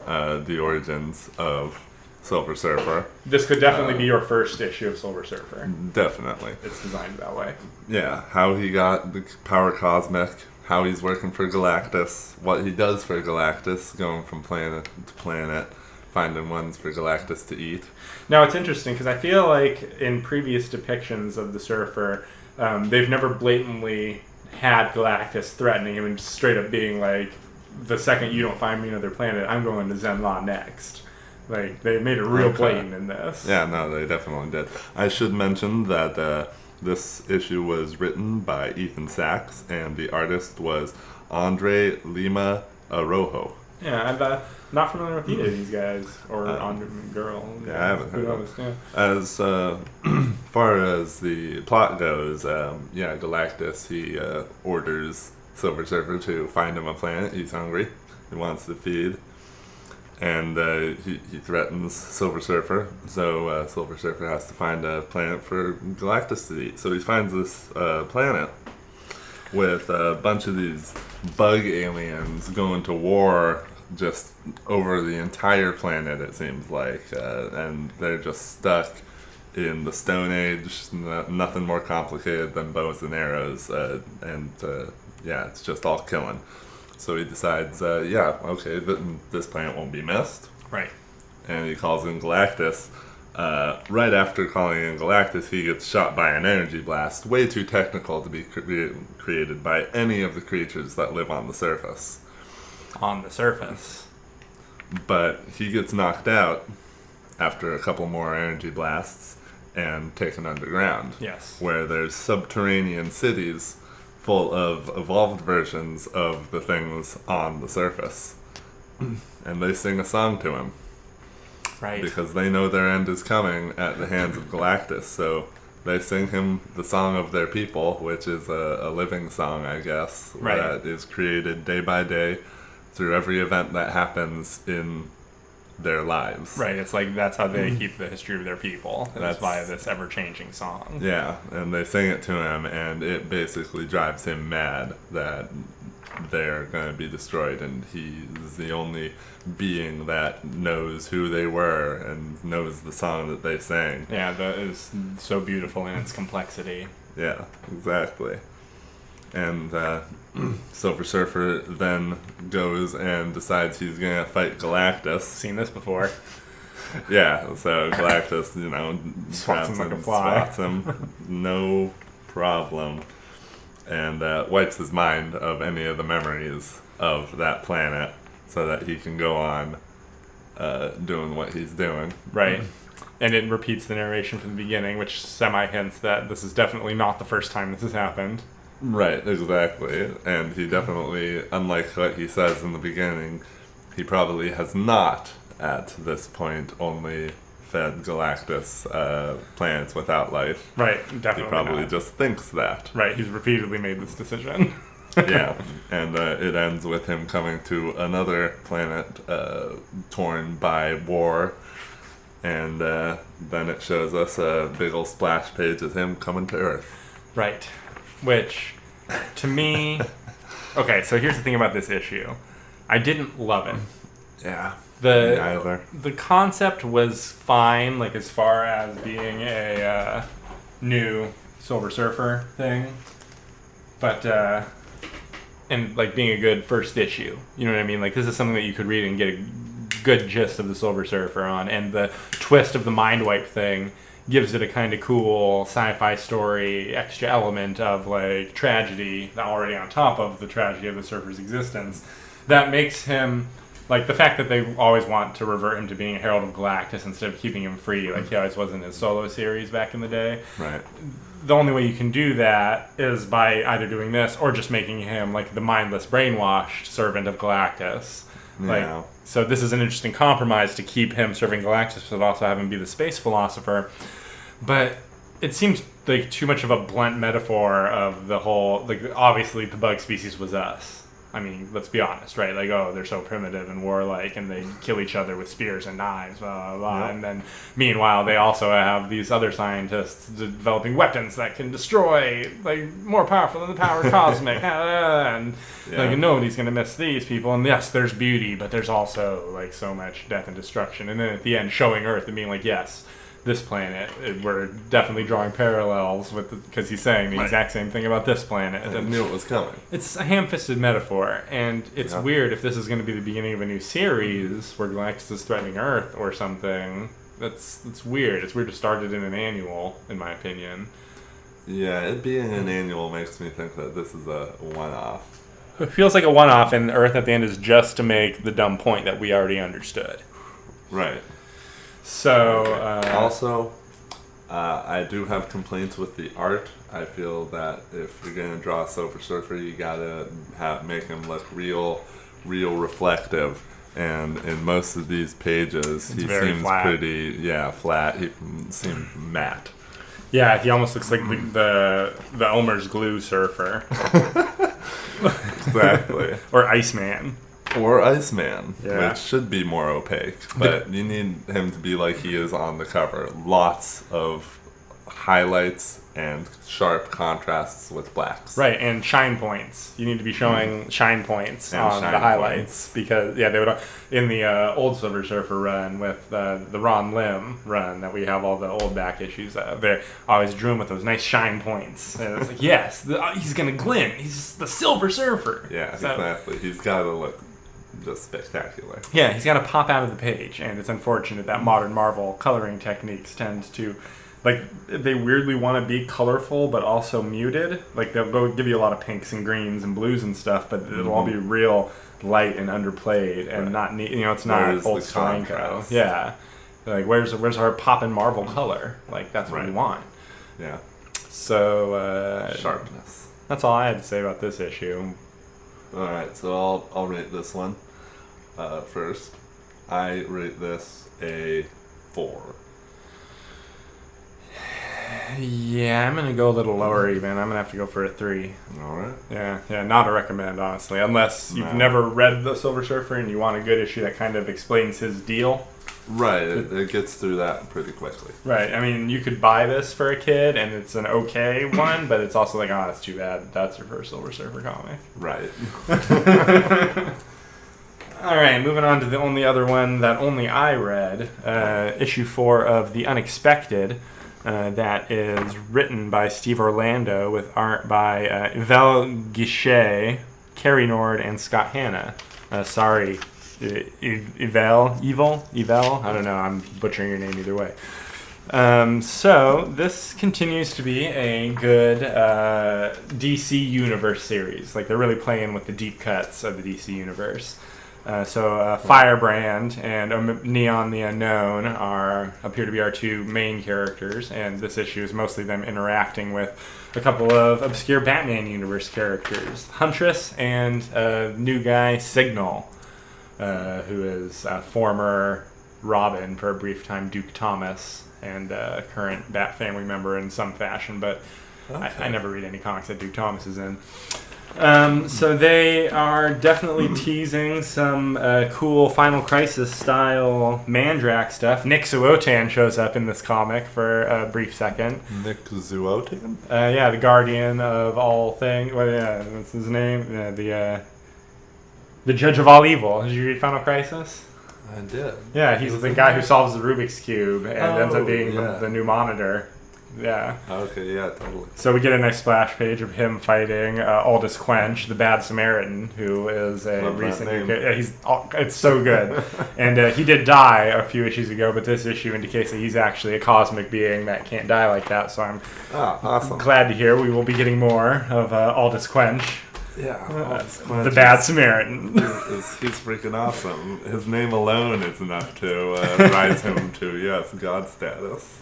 the origins of Silver Surfer. This could definitely be your first issue of Silver Surfer. Definitely. It's designed that way. Yeah, how he got the power cosmic, how he's working for Galactus, what he does for Galactus, going from planet to planet, finding ones for Galactus to eat. Now, it's interesting because I feel like in previous depictions of the Surfer, they've never blatantly had Galactus threatening him and straight up being like, the second you don't find me another planet, I'm going to Zenla next. Like, they made it real blatant in this. Yeah, no, they definitely did. I should mention that this issue was written by Ethan Sachs, and the artist was Andre Lima Arrojo. Yeah, I'm not familiar with either of these guys, or Andre Girl. Yeah, I haven't heard of it. As far as the plot goes, Galactus, he orders Silver Surfer to find him a planet. He's hungry. He wants to feed. And he threatens Silver Surfer, so Silver Surfer has to find a planet for Galactus to eat. So he finds this planet with a bunch of these bug aliens going to war just over the entire planet, it seems like. And they're just stuck in the Stone Age, nothing more complicated than bows and arrows. It's just all killing. So he decides, this planet won't be missed. Right. And he calls in Galactus. Right after calling in Galactus, he gets shot by an energy blast, way too technical to be created by any of the creatures that live on the surface. On the surface. But he gets knocked out after a couple more energy blasts and taken underground. Yes. Where there's subterranean cities full of evolved versions of the things on the surface. And they sing a song to him. Right. Because they know their end is coming at the hands of Galactus. So they sing him the song of their people, which is a living song, I guess. Right. That is created day by day through every event that happens in their lives. Right, it's like that's how they keep the history of their people. That's via this ever-changing song. Yeah, and they sing it to him, and it basically drives him mad that they're going to be destroyed, and he's the only being that knows who they were and knows the song that they sang. Yeah, that is so beautiful in its complexity. Yeah, exactly. And Silver Surfer then goes and decides he's going to fight Galactus. Seen this before. Yeah, so Galactus, swats him like a fly. Swats him, no problem. And wipes his mind of any of the memories of that planet. so that he can go on doing what he's doing. Right. And it repeats the narration from the beginning, which semi-hints that this is definitely not the first time this has happened. Right, exactly. And he definitely, unlike what he says in the beginning, he probably has not, at this point, only fed Galactus planets without life. Right, definitely He probably not. just thinks that. Right, he's repeatedly made this decision. Yeah, and it ends with him coming to another planet torn by war. And then it shows us a big old splash page of him coming to Earth. Right. Which, to me... Okay, so here's the thing about this issue. I didn't love it. Yeah. The concept was fine, like as far as being a new Silver Surfer thing. But, and like being a good first issue. You know what I mean? Like this is something that you could read and get a good gist of the Silver Surfer on, and the twist of the mind wipe thing gives it a kind of cool sci-fi story extra element of like tragedy already on top of the tragedy of the Surfer's existence that makes him like the fact that they always want to revert him to being a Herald of Galactus instead of keeping him free like he always was in his solo series back in the day. Right. The only way you can do that is by either doing this or just making him like the mindless brainwashed servant of Galactus. Like, Yeah. so this is an interesting compromise to keep him serving Galactus, but also have him be the space philosopher. But it seems like too much of a blunt metaphor of the whole. Like, obviously, the bug species was us. I mean, let's be honest, right? Like, oh, they're so primitive and warlike, and they kill each other with spears and knives, blah, blah, blah. Yep. And then, meanwhile, they also have these other scientists developing weapons that can destroy, like, more powerful than the power cosmic. And, like, nobody's going to miss these people. And, yes, there's beauty, but there's also, like, so much death and destruction. And then at the end, showing Earth and being like, yes, this planet, we're definitely drawing parallels with because he's saying the exact same thing about this planet. I knew it was coming. It's a ham-fisted metaphor, and it's weird if this is going to be the beginning of a new series where Galactus is threatening Earth or something. That's weird. It's weird to start it in an annual, in my opinion. Yeah, it being an annual makes me think that this is a one-off. It feels like a one-off, and Earth at the end is just to make the dumb point that we already understood. Right. So, also, I do have complaints with the art. I feel that if you're going to draw a Silver Surfer, you gotta make him look real reflective. And in most of these pages, he seems flat. pretty, flat. He seems matte. Yeah, he almost looks like the Elmer's Glue Surfer. Exactly. Or Iceman. Or Iceman, Yeah. which should be more opaque. But you need him to be like he is on the cover. Lots of highlights and sharp contrasts with blacks. Right, and shine points. You need to be showing shine points And on shine the highlights because they would in the old Silver Surfer run with the Ron Lim run that we have all the old back issues of. They always drew him with those nice shine points. And it's like, yes, he's gonna glint. He's the Silver Surfer. Yeah, So, exactly. He's got to look just spectacular. yeah, he's got to pop out of the page, and it's unfortunate that modern Marvel coloring techniques tend to. Like, they weirdly want to be colorful, but also muted. Like, they'll go give you a lot of pinks and greens and blues and stuff, but it'll all be real light and underplayed and not neat. You know, it's not Where's old the Steranko. contrast? Yeah. Like, where's our poppin' Marvel color? Like, that's what we want. Yeah. So, Sharpness. that's all I had to say about this issue. Alright, so I'll rate this one first. I rate this a 4. Yeah, I'm gonna go a little lower even. I'm gonna have to go for a 3. Alright. Yeah, not a recommend, honestly. Unless you've never read The Silver Surfer and you want a good issue that kind of explains his deal. Right, it gets through that pretty quickly. Right, I mean, you could buy this for a kid and it's an okay one, but it's also like, oh, that's too bad. That's your first Silver Surfer comic. Right. Alright, moving on to the only other one that only I read. Issue 4 of The Unexpected. That is written by Steve Orlando with art by Yvel Guichet, Kerry Nord, and Scott Hanna. Sorry, Yvel? I don't know, I'm butchering your name either way. So, this continues to be a good DC Universe series. Like, they're really playing with the deep cuts of the DC Universe. Firebrand and Neon the Unknown appear to be our two main characters, and this issue is mostly them interacting with a couple of obscure Batman universe characters, Huntress and new guy Signal, who is former Robin for a brief time, Duke Thomas, and current Bat family member in some fashion, but I never read any comics that Duke Thomas is in. So they are definitely teasing some cool Final Crisis style Mandrake stuff. Nick Zuotan shows up in this comic for a brief second. Nick Zuotan? Yeah, the guardian of all things. Well, yeah, what's his name? The judge of all evil. Did you read Final Crisis? I did. Yeah, he's the guy who solves the Rubik's Cube and ends up being the new Monitor. Yeah. Okay, yeah, totally. So we get a nice splash page of him fighting Aldous Quench, the Bad Samaritan, who is a recent... it's so good. And he did die a few issues ago, but this issue indicates that he's actually a cosmic being that can't die like that, so I'm awesome. Glad to hear we will be getting more of Aldous Quench. Yeah, the Bad Samaritan. He's freaking awesome. His name alone is enough to rise him to, God status.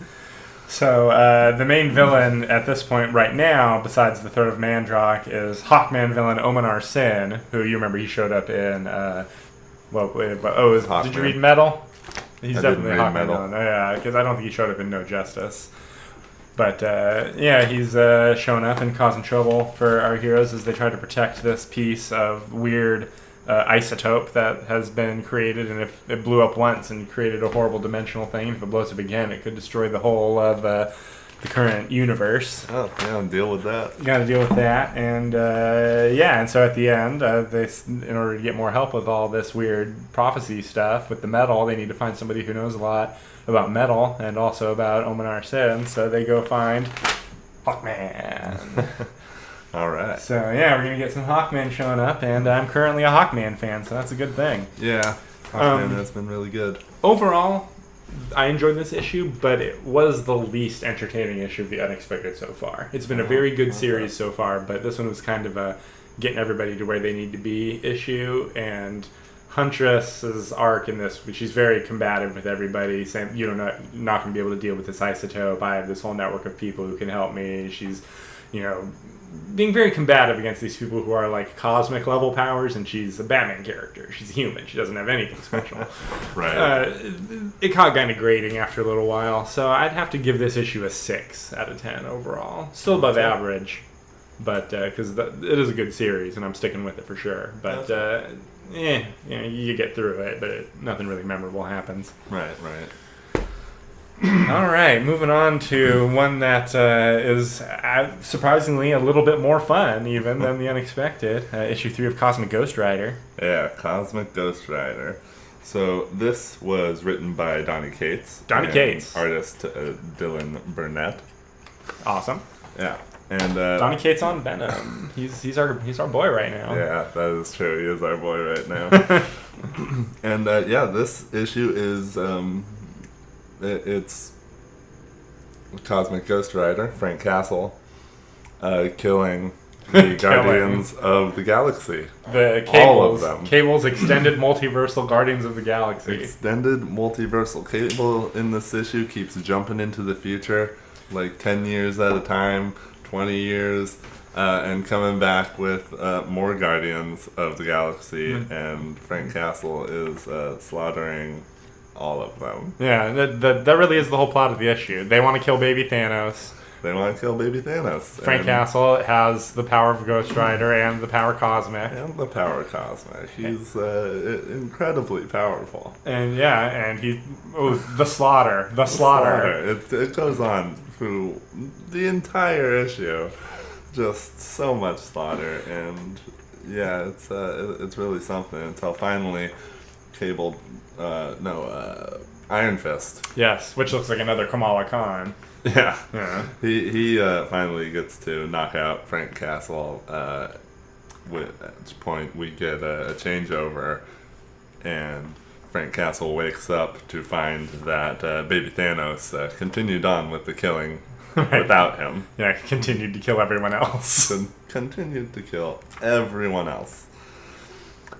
So the main villain at this point right now, besides the Third of Mandrake, is Hawkman villain Omanar Sin, who you remember he showed up in... did you read Metal? He's definitely a Hawkman villain. Oh, yeah, because I don't think he showed up in No Justice. But he's showing up and causing trouble for our heroes as they try to protect this piece of weird isotope that has been created, and if it blew up once and created a horrible dimensional thing, if it blows up again, it could destroy the whole of the current universe. Oh, yeah, deal with that. You gotta deal with that, and and so at the end, in order to get more help with all this weird prophecy stuff with the metal, they need to find somebody who knows a lot about metal and also about Omanar Sin, so they go find Hawkman. All right. So, yeah, we're going to get some Hawkman showing up, and I'm currently a Hawkman fan, so that's a good thing. Yeah, Hawkman has been really good. Overall, I enjoyed this issue, but it was the least entertaining issue of The Unexpected so far. It's been a very good series so far, but this one was kind of a getting everybody to where they need to be issue, and Huntress's arc in this, she's very combative with everybody, saying, you're not going to be able to deal with this isotope, I have this whole network of people who can help me. She's, being very combative against these people who are like cosmic level powers, and she's a Batman character. She's human. She doesn't have anything special. Right. It got kind of grating after a little while, so I'd have to give this issue a 6 out of 10 overall. Still above average, but because it is a good series, and I'm sticking with it for sure. But you get through it, but nothing really memorable happens. Right. All right, moving on to one that is surprisingly a little bit more fun even than The Unexpected. Issue 3 of Cosmic Ghost Rider. Yeah, Cosmic Ghost Rider. So this was written by Donny Cates. Artist Dylan Burnett. Awesome. Yeah. And Donny Cates on Venom. He's our boy right now. Yeah, that is true. He is our boy right now. And this issue is... It's Cosmic Ghost Rider, Frank Castle, killing the Guardians of the Galaxy. All of them. Cable's extended multiversal Guardians of the Galaxy. Extended multiversal. Cable in this issue keeps jumping into the future, like 10 years at a time, 20 years, and coming back with more Guardians of the Galaxy, and Frank Castle is slaughtering all of them. Yeah, that really is the whole plot of the issue. They want to kill baby Thanos. Frank Castle has the power of Ghost Rider and the power cosmic. He's incredibly powerful. And the slaughter. It goes on through the entire issue. Just so much slaughter, and it's really something until finally Cable. Iron Fist. Yes, which looks like another Kamala Khan. Yeah. He finally gets to knock out Frank Castle. At which point we get a changeover, and Frank Castle wakes up to find that baby Thanos continued on with the killing without him. Yeah, continued to kill everyone else. Continued to kill everyone else.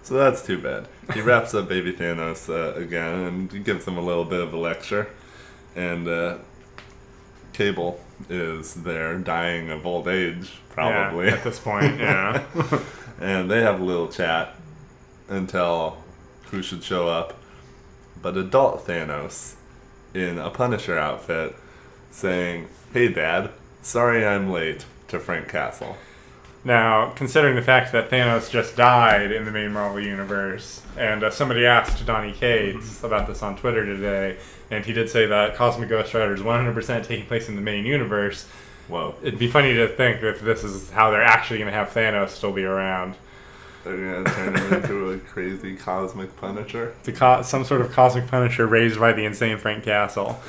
So that's too bad. He wraps up Baby Thanos again and gives him a little bit of a lecture. And Cable is there dying of old age, probably. Yeah, at this point, yeah. And they have a little chat and tell who should show up. But adult Thanos, in a Punisher outfit, saying, "Hey Dad, sorry I'm late," to Frank Castle. Now, considering the fact that Thanos just died in the main Marvel Universe, and somebody asked Donny Cates about this on Twitter today, and he did say that Cosmic Ghost Rider is 100% taking place in the main universe. Whoa. It'd be funny to think if this is how they're actually going to have Thanos still be around. They're going to turn him into a crazy cosmic Punisher? Some sort of cosmic Punisher raised by the insane Frank Castle.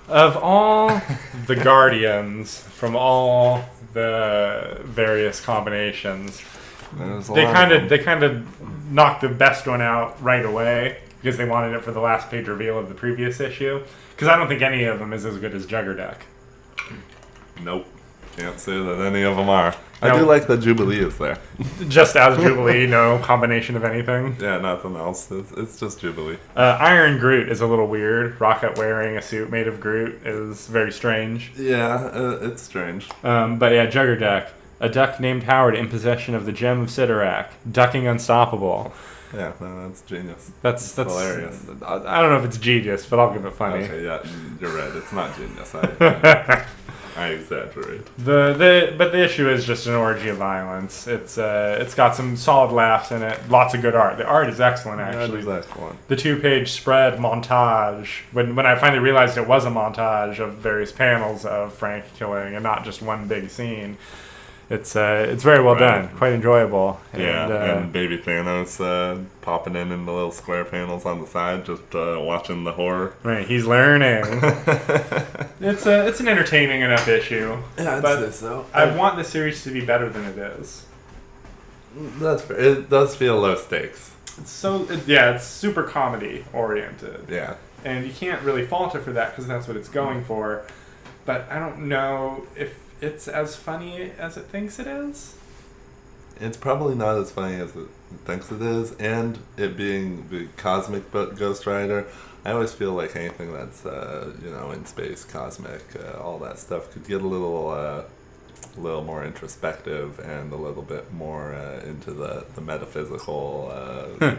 Of all the Guardians, from all the various combinations, they kind of knocked the best one out right away because they wanted it for the last page reveal of the previous issue. Because I don't think any of them is as good as Juggerduck. Nope. Can't say that any of them are. I do like that Jubilee is there. Just as Jubilee, no combination of anything. Yeah, nothing else. It's just Jubilee. Iron Groot is a little weird. Rocket wearing a suit made of Groot is very strange. Yeah, it's strange. But yeah, Juggerduck. A duck named Howard in possession of the gem of Sidorak. Ducking unstoppable. Yeah, no, that's genius. That's hilarious. I don't know if it's genius, but I'll give it funny. Okay, yeah, you're right. It's not genius. I exaggerate. But the issue is just an orgy of violence. It's got some solid laughs in it. Lots of good art. The art is excellent, actually. That is excellent. The 2-page spread montage. When I finally realized it was a montage of various panels of Frank killing and not just one big scene. It's very well done, quite enjoyable. And Baby Thanos popping in the little square panels on the side, just watching the horror. Right, he's learning. It's an entertaining enough issue. Yeah, I'd say so. I want the series to be better than it is. That's fair. It does feel low stakes. It's super comedy oriented. Yeah, and you can't really fault it for that because that's what it's going for. But I don't know if it's as funny as it thinks it is. It's probably not as funny as it thinks it is, and it being the cosmic Ghost Rider, I always feel like anything that's in space, cosmic, all that stuff could get a little more introspective and a little bit more into the metaphysical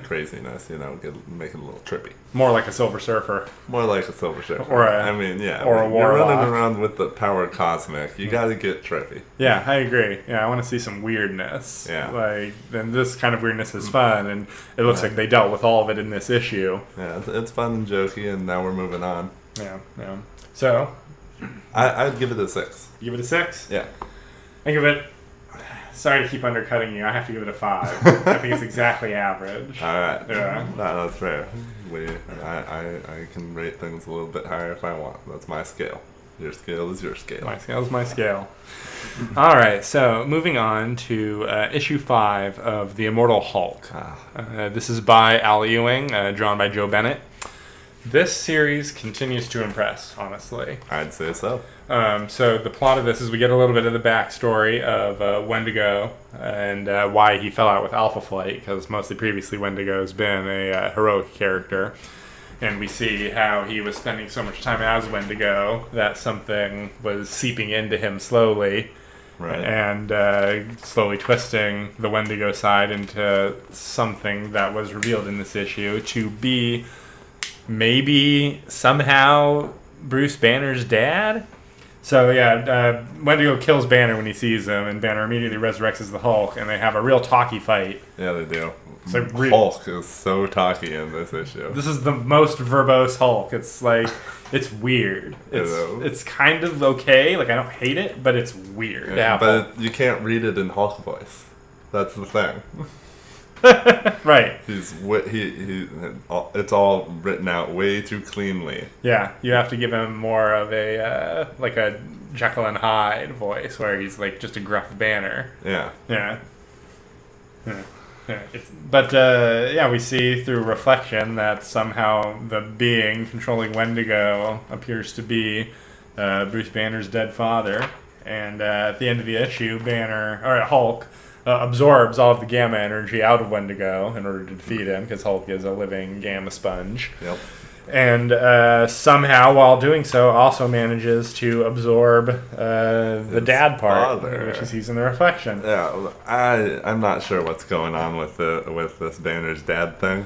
craziness. Make it a little trippy. More like a Silver Surfer. More like a Silver Surfer. Or a You're warlock. running around with the power cosmic. You got to get trippy. Yeah, I agree. Yeah, I want to see some weirdness. Yeah. And this kind of weirdness is fun, and it looks like they dealt with all of it in this issue. Yeah, it's fun and jokey, and now we're moving on. Yeah. So, I'd give it a 6. You give it a 6? Yeah. I give it. Sorry to keep undercutting you. I have to give it a 5. I think it's exactly average. All right. Yeah. No, that's fair. I can rate things a little bit higher if I want. That's my scale. Your scale is your scale. My scale is my scale. All right. So moving on to issue 5 of the Immortal Hulk. This is by Al Ewing, drawn by Joe Bennett. This series continues to impress, honestly. I'd say so. So the plot of this is we get a little bit of the backstory of Wendigo and why he fell out with Alpha Flight, because mostly previously Wendigo's been a heroic character. And we see how he was spending so much time as Wendigo that something was seeping into him slowly. Right. And slowly twisting the Wendigo side into something that was revealed in this issue to be maybe somehow Bruce Banner's dad. So yeah, Wendigo kills Banner when he sees him, and Banner immediately resurrects as the Hulk, and they have a real talky fight. Yeah, they do. So Hulk is so talky in this issue. This is the most verbose Hulk. It's like, it's weird. It's kind of okay. Like, I don't hate it, but it's weird. Yeah, but you can't read it in Hulk voice. That's the thing. Right. It's all written out way too cleanly. Yeah, you have to give him more of a like a Jekyll and Hyde voice, where he's like just a gruff Banner. Yeah. But we see through reflection that somehow the being controlling Wendigo appears to be Bruce Banner's dead father. And at the end of the issue, Hulk absorbs all of the gamma energy out of Wendigo in order to defeat him, because Hulk is a living gamma sponge. Yep. And somehow, while doing so, also manages to absorb the dad part, which he sees in the reflection. Yeah, I'm not sure what's going on with this Banner's dad thing.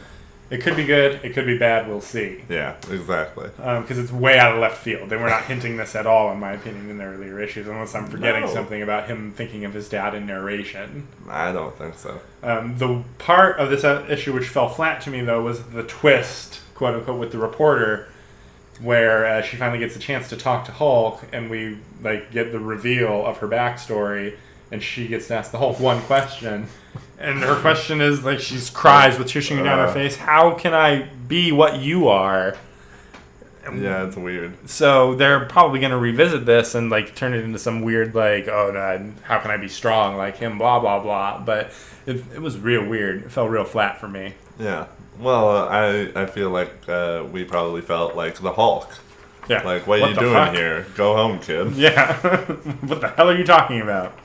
It could be good, it could be bad, we'll see. Yeah, exactly. Because it's way out of left field. They were not hinting this at all, in my opinion, in the earlier issues, unless I'm forgetting something about him thinking of his dad in narration. I don't think so. The part of this issue which fell flat to me, though, was the twist, quote-unquote, with the reporter, where she finally gets a chance to talk to Hulk, and we get the reveal of her backstory, and she gets to ask the Hulk one question. And her question is, she cries with tissue down her face, how can I be what you are? Yeah, it's weird. So they're probably going to revisit this and, turn it into some weird, oh, no, how can I be strong like him, blah, blah, blah. But it was real weird. It felt real flat for me. Yeah. Well, I feel like we probably felt like the Hulk. Yeah. What are you doing here? Go home, kid. Yeah. What the hell are you talking about?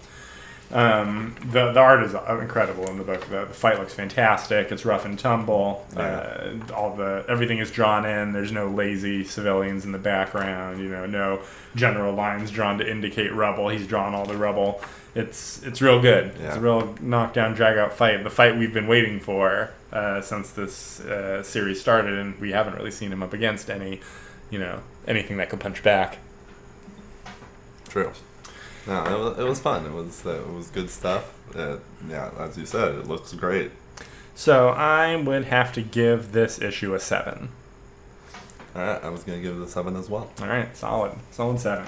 The art is incredible in the book. The fight looks fantastic. It's rough and tumble. Yeah. Everything is drawn in. There's no lazy civilians in the background. No general lines drawn to indicate rubble. He's drawn all the rubble. It's real good. Yeah. It's a real knockdown, drag out fight. The fight we've been waiting for since this series started, and we haven't really seen him up against anything that could punch back. True. No, it was fun. It was good stuff. Yeah, as you said, it looks great. So I would have to give this issue a 7. All right, I was gonna give it a 7 as well. All right, solid 7.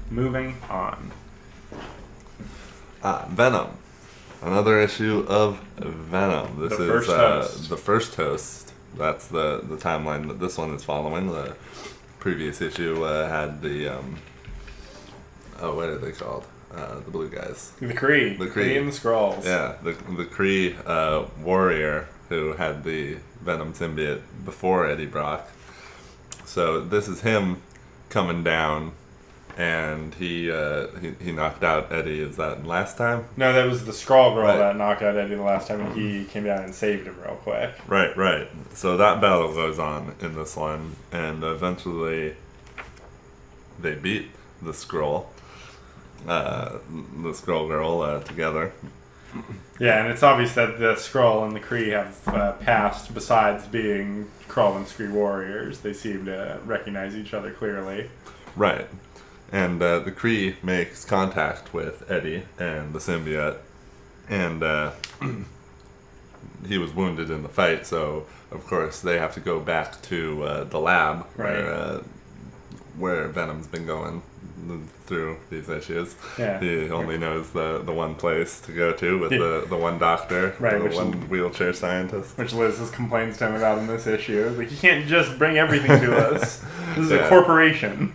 Moving on. Venom. Another issue of Venom. This is the first host. That's the timeline that this one is following. The previous issue had the what are they called? The blue guys. The Kree. The Kree and the Skrulls. Yeah, the Kree warrior who had the Venom symbiote before Eddie Brock. So this is him coming down, and he knocked out Eddie. Is that last time? No, that was the Skrull girl that knocked out Eddie the last time, and he came down and saved him real quick. Right. So that battle goes on in this one, and eventually they beat the Skrull. The Skrull girl together. Yeah, and it's obvious that the Skrull and the Kree have passed, besides being Skrull and Kree warriors. They seem to recognize each other clearly. Right. And the Kree makes contact with Eddie and the symbiote, and he was wounded in the fight, so of course they have to go back to the lab where Venom's been going through these issues. Yeah. He only knows the one place to go to with the one doctor, the one wheelchair scientist. Which Liz complains to him about in this issue. You can't just bring everything to us. This is a corporation.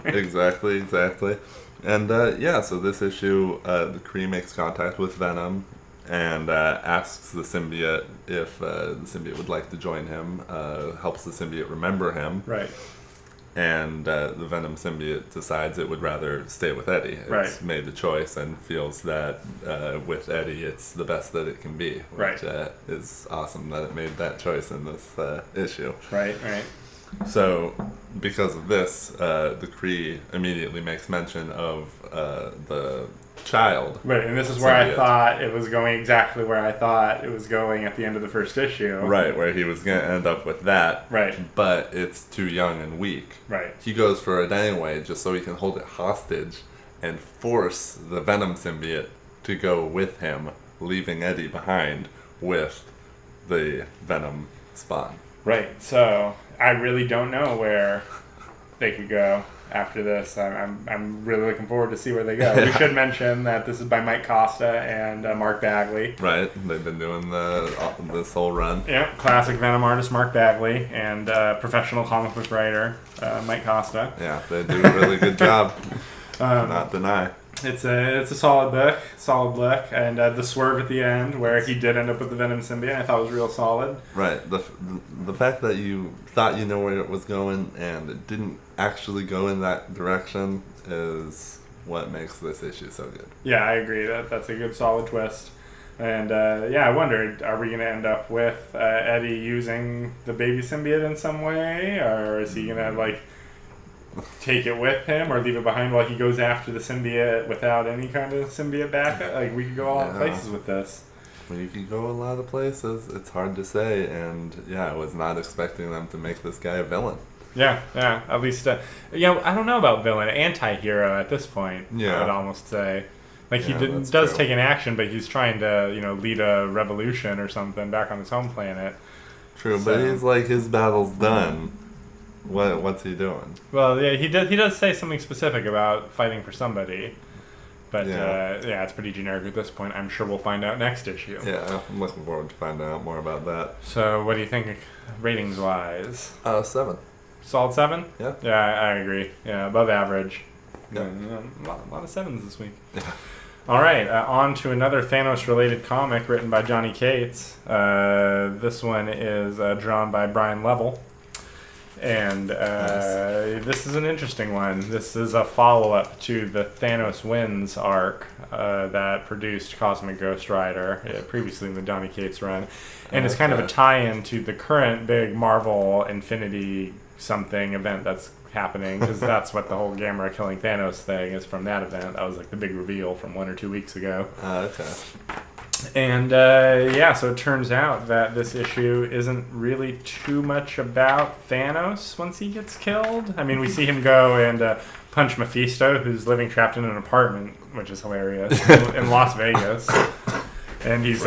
Exactly. And so this issue, the Kree makes contact with Venom and asks the symbiote if the symbiote would like to join him, helps the symbiote remember him. Right. And the Venom symbiote decides it would rather stay with Eddie. It's made the choice and feels that with Eddie it's the best that it can be. Which is awesome that it made that choice in this issue. Right. So, because of this, the Kree immediately makes mention of the child. Right, and this is where I thought it was going exactly where I thought it was going at the end of the first issue. Right, where he was going to end up with that. Right. But it's too young and weak. Right. He goes for it anyway just so he can hold it hostage and force the Venom symbiote to go with him, leaving Eddie behind with the Venom spawn. Right, so I really don't know where they could go after this. I'm really looking forward to see where they go. We should mention that this is by Mike Costa and Mark Bagley. Right, they've been doing this whole run. Yep, classic Venom artist Mark Bagley and professional comic book writer Mike Costa. Yeah, they do a really good job. Not deny. It's a solid book, and the swerve at the end where he did end up with the Venom symbiote I thought was real solid. Right, the fact that you thought you know where it was going and it didn't actually go in that direction is what makes this issue so good. Yeah, I agree. That's a good solid twist. And I wondered, are we going to end up with Eddie using the baby symbiote in some way, or is he going to take it with him or leave it behind while he goes after the symbiote without any kind of symbiote backup? We could go all places with this. You could go a lot of places. It's hard to say, and I was not expecting them to make this guy a villain. Yeah. At least, I don't know about villain, anti-hero at this point. I would almost say, he does take an action, but he's trying to, lead a revolution or something back on his home planet. True, so, but he's his battle's done. What's he doing? Well, yeah, he does say something specific about fighting for somebody. But, it's pretty generic at this point. I'm sure we'll find out next issue. Yeah, I'm looking forward to finding out more about that. So, what do you think ratings-wise? 7. Solid 7? Yeah. Yeah, I agree. Yeah, above average. Yeah. A lot of 7s this week. Yeah. All right, on to another Thanos-related comic written by Johnny Cates. This one is drawn by Brian Level. And this is an interesting one. This is a follow-up to the Thanos Wins arc that produced Cosmic Ghost Rider, previously in the Johnny Cates run. And it's kind of a tie-in to the current big Marvel Infinity something event that's happening, because that's what the whole Gamera killing Thanos thing is from that event. That was the big reveal from 1 or 2 weeks ago. Okay. And so it turns out that this issue isn't really too much about Thanos once he gets killed. I mean, we see him go and punch Mephisto, who's living trapped in an apartment, which is hilarious, in Las Vegas. And he's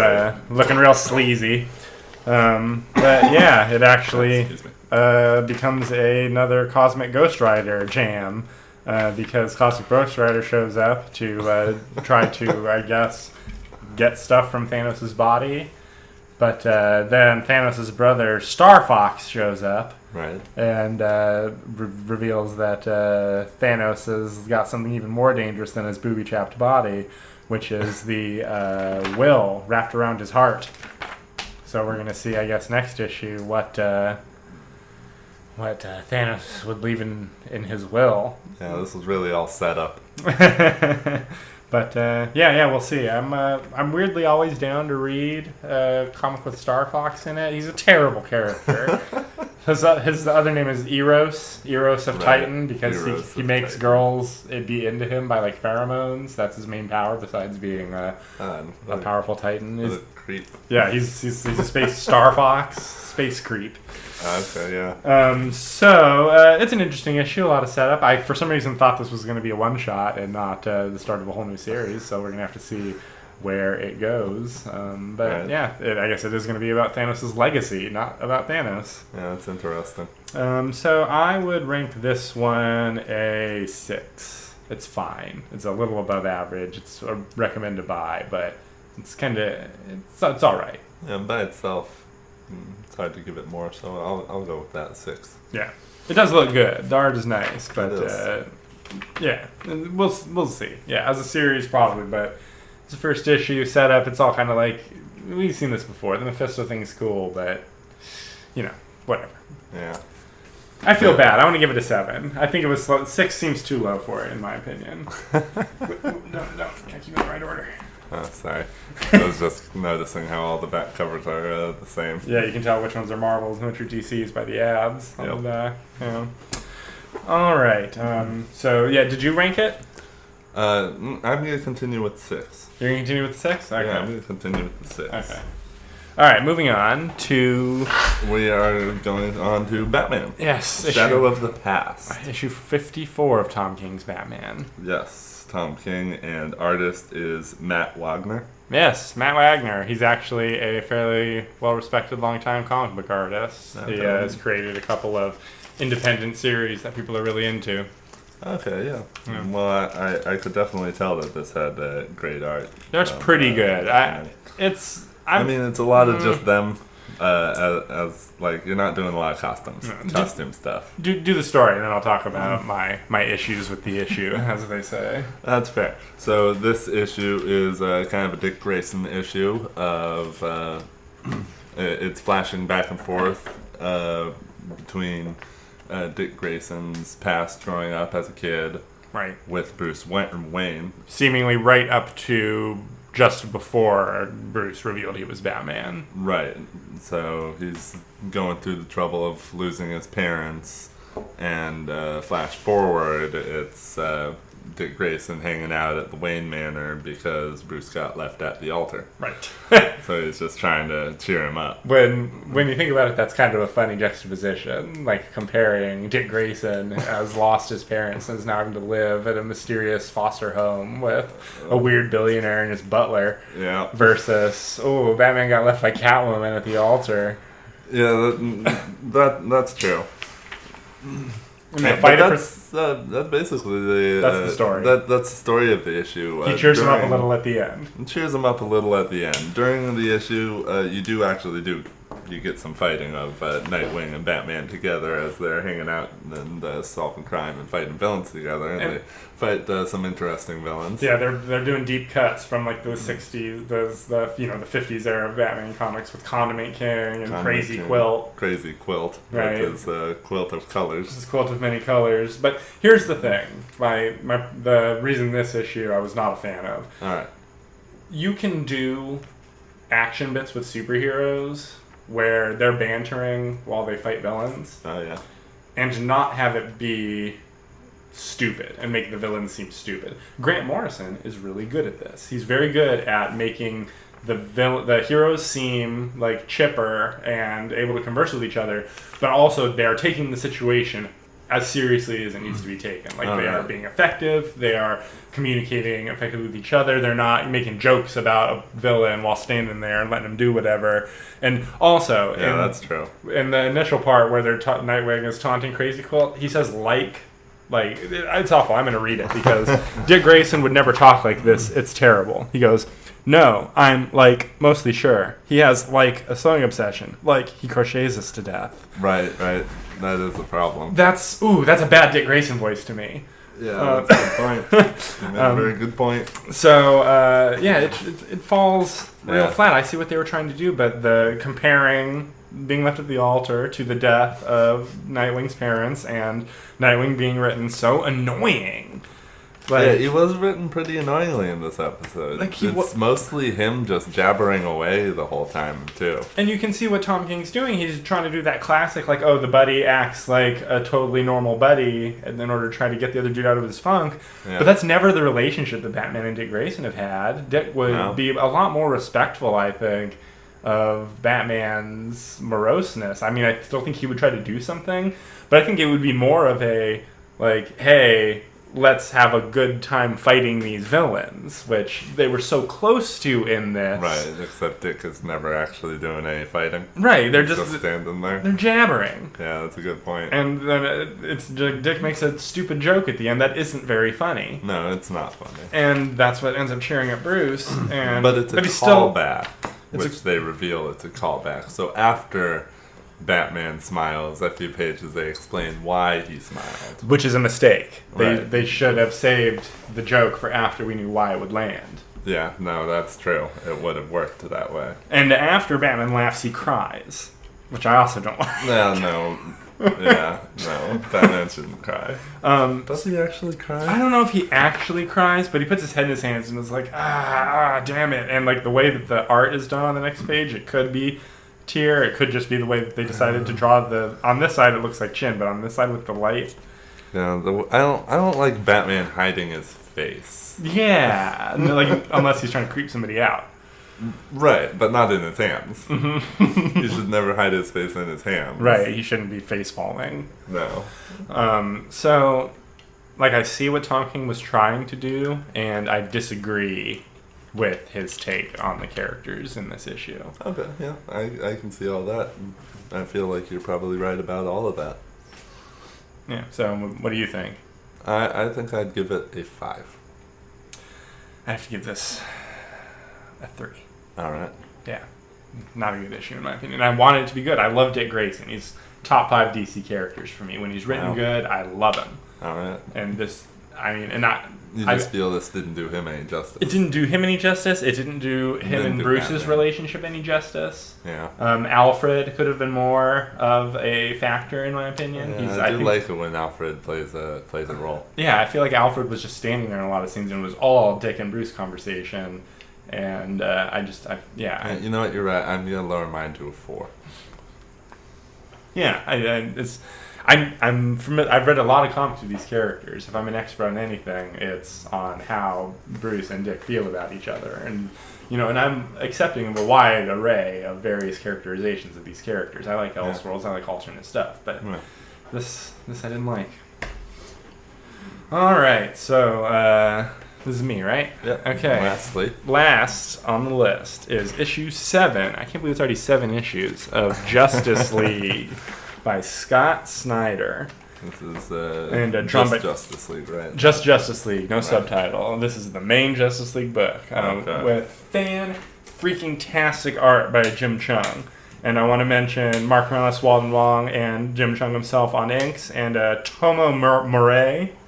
looking real sleazy. It actually becomes another Cosmic Ghost Rider jam, because Cosmic Ghost Rider shows up to try to, I guess, get stuff from Thanos' body. But then Thanos' brother, Star Fox, shows up. Right. And reveals that Thanos has got something even more dangerous than his booby-trapped body, which is the will wrapped around his heart. So we're going to see, I guess, next issue what Thanos would leave in his will. Yeah, this was really all set up. But we'll see. I'm weirdly always down to read a comic with Star Fox in it. He's a terrible character. His other name is Eros of Titan, because he makes Titan. Girls be into him by pheromones. That's his main power, besides being a powerful Titan. He's a creep. Yeah, he's a space Star Fox, space creep. Okay, yeah. It's an interesting issue, a lot of setup. I, for some reason, thought this was going to be a one-shot and not the start of a whole new series, so we're going to have to see where it goes. I guess it is going to be about Thanos' legacy, not about Thanos. Yeah, that's interesting. So I would rank this one a 6. It's fine. It's a little above average. It's a recommend to buy, but it's all right. Yeah, by itself, it's hard to give it more, so I'll go with that 6. Yeah, it does look good. The art is nice, but we'll see. Yeah, as a series probably, but it's the first issue setup. It's all kind of we've seen this before. The Mephisto thing's cool, but whatever. Yeah. I feel bad. I want to give it a 7. I think it was 6 seems too low for it, in my opinion. No, can't keep it in the right order. Oh, sorry. I was just noticing how all the back covers are the same. Yeah, you can tell which ones are Marvels and which are DCs by the ads on the back. Yeah. All right. Did you rank it? I'm going to continue with 6. You're going to continue with 6? Okay. Yeah, I'm going to continue with the 6. Okay. All right, moving on to... We are going on to Batman. Yes. Shadow of the Past. Issue 54 of Tom King's Batman. Yes. Tom King, and artist is Matt Wagner. Yes, Matt Wagner. He's actually a fairly well-respected long-time comic book artist. Okay. He has created a couple of independent series that people are really into. Okay, yeah. Well, I could definitely tell that this had great art. That's pretty good. It's a lot of just them. As you're not doing a lot of costume stuff. Do the story, and then I'll talk about my issues with the issue, as they say. That's fair. So this issue is kind of a Dick Grayson issue of it's flashing back and forth between Dick Grayson's past growing up as a kid Right. with Bruce Wayne. Seemingly right up to just before Bruce revealed he was Batman. Right. So he's going through the trouble of losing his parents, and flash forward, it's Dick Grayson hanging out at the Wayne Manor because Bruce got left at the altar. Right. So he's just trying to cheer him up. When you think about it, that's kind of a funny juxtaposition, like comparing Dick Grayson has lost his parents and is now having to live at a mysterious foster home with a weird billionaire and his butler. Yeah. Versus, Batman got left by Catwoman at the altar. Yeah, that's true. That's basically the story. That's the story of the issue. He cheers him up a little at the end. During the issue, you get some fighting of Nightwing and Batman together as they're hanging out and solving crime and fighting villains together, and they fight some interesting villains. Yeah, they're doing deep cuts from like the 60s, the 50s era of Batman comics with Condiment King and Crazy Quilt. Crazy Quilt, right? His quilt of colors. His quilt of many colors. But here's the thing: the reason this issue I was not a fan of. All right. You can do action bits with superheroes where they're bantering while they fight villains. Oh, yeah. And not have it be stupid and make the villains seem stupid. Grant Morrison is really good at this. He's very good at making the heroes seem like chipper and able to converse with each other, but also they are taking the situation as seriously as it needs to be taken. Like, they are being effective, they are communicating effectively with each other, they're not making jokes about a villain while standing there and letting him do whatever. And also, that's true. In the initial part where Nightwing is taunting Crazy Quilt, he says like it's awful. I'm going to read it because Dick Grayson would never talk like this. It's terrible. He goes, "No, I'm mostly sure. He has a sewing obsession. He crochets us to death." Right. That is the problem. That's a bad Dick Grayson voice to me. Yeah, that's a good point. You made a very good point. So, it falls real flat. I see what they were trying to do, but the comparing being left at the altar to the death of Nightwing's parents and Nightwing being written so annoying. He was written pretty annoyingly in this episode. It's mostly him just jabbering away the whole time, too. And you can see what Tom King's doing. He's trying to do that classic, the buddy acts like a totally normal buddy in order to try to get the other dude out of his funk. Yeah. But that's never the relationship that Batman and Dick Grayson have had. Dick would be a lot more respectful, I think, of Batman's moroseness. I mean, I still think he would try to do something, but I think it would be more of a, hey, let's have a good time fighting these villains, which they were so close to in this. Right, except Dick is never actually doing any fighting. Right, they're just standing there. They're jabbering. Yeah, that's a good point. And then Dick makes a stupid joke at the end that isn't very funny. No, it's not funny. And that's what ends up cheering up Bruce. But it's a callback, which they reveal it's a callback. So after Batman smiles, a few pages they explain why he smiled, which is a mistake. Right. They should have saved the joke for after we knew why it would land. Yeah, no, that's true. It would have worked that way. And after Batman laughs, he cries, which I also don't like. No, Batman shouldn't cry. Does he actually cry? I don't know if he actually cries, but he puts his head in his hands and is like, damn it. And the way that the art is done on the next page, it could be tear. It could just be the way that they decided to draw on this side it looks like chin, but on this side with the light. Yeah, I don't like Batman hiding his face. Yeah, unless he's trying to creep somebody out. Right, but not in his hands. Mm-hmm. He should never hide his face in his hands. Right, he shouldn't be face palming. No. So, I see what Tom King was trying to do, and I disagree with his take on the characters in this issue. Okay, yeah, I can see all that. I feel like you're probably right about all of that. Yeah, so what do you think? I think I'd give it a 5. I have to give this a 3. All right. Yeah, not a good issue in my opinion. I want it to be good. I love Dick Grayson. He's top 5 DC characters for me. When he's written good, I love him. All right. And this, You just feel this didn't do him any justice. It didn't do him any justice. It didn't do him and Bruce's relationship any justice. Yeah. Alfred could have been more of a factor, in my opinion. Yeah, I think like it when Alfred plays a role. Yeah, I feel like Alfred was just standing there in a lot of scenes and it was all Dick and Bruce conversation. And you know what? You're right. I'm gonna lower mine to a 4. Yeah, I've read a lot of comics with these characters. If I'm an expert on anything, it's on how Bruce and Dick feel about each other, and and I'm accepting of a wide array of various characterizations of these characters. I like Elseworlds, I like alternate stuff, but this I didn't like. All right, so this is me, right? Yeah. Okay. Last on the list is issue 7. I can't believe it's already 7 issues of Justice League by Scott Snyder. This is Just Justice League, right? Just Justice League, no subtitle. This is the main Justice League book with fan-freaking-tastic art by Jim Chung. And I want to mention Mark Morales, Walden Wong, and Jim Chung himself on inks, and Tomo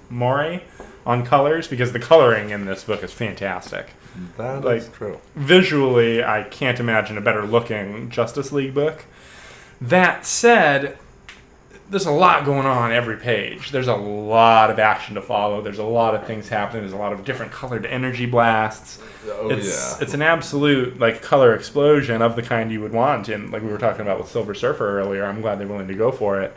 Morey on colors, because the coloring in this book is fantastic. That is true. Visually, I can't imagine a better looking Justice League book. That said, there's a lot going on every page. There's a lot of action to follow. There's a lot of things happening. There's a lot of different colored energy blasts. It's an absolute color explosion of the kind you would want in, like we were talking about with Silver Surfer earlier. I'm glad they're willing to go for it.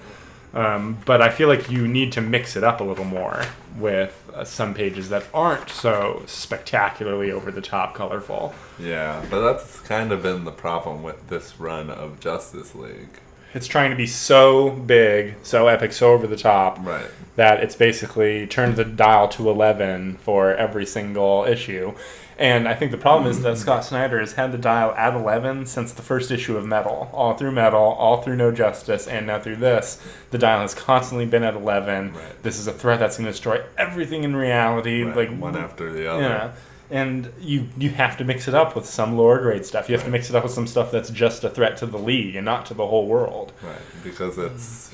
But I feel like you need to mix it up a little more with some pages that aren't so spectacularly over-the-top colorful. Yeah, but that's kind of been the problem with this run of Justice League. It's trying to be so big, so epic, so over-the-top, right, that it's basically turned the dial to 11 for every single issue. And I think the problem is that Scott Snyder has had the dial at 11 since the first issue of Metal. All through Metal, all through No Justice, and now through this, the dial has constantly been at 11. Right. This is a threat that's going to destroy everything in reality. Right. One after the other. Yeah. And you have to mix it up with some lower grade stuff. You have to mix it up with some stuff that's just a threat to the League and not to the whole world. Right, because it's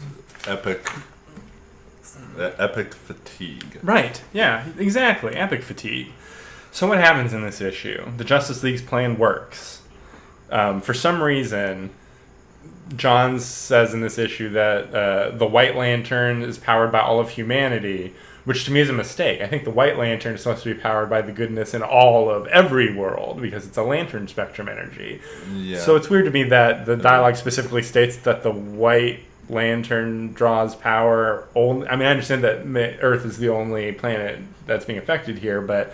epic fatigue. Right, yeah, exactly, epic fatigue. So what happens in this issue? The Justice League's plan works. For some reason, John says in this issue that the White Lantern is powered by all of humanity, which to me is a mistake. I think the White Lantern is supposed to be powered by the goodness in all of every world, because it's a lantern spectrum energy. Yeah. So it's weird to me that the dialogue specifically states that the White Lantern draws power only. I mean, I understand that Earth is the only planet that's being affected here, but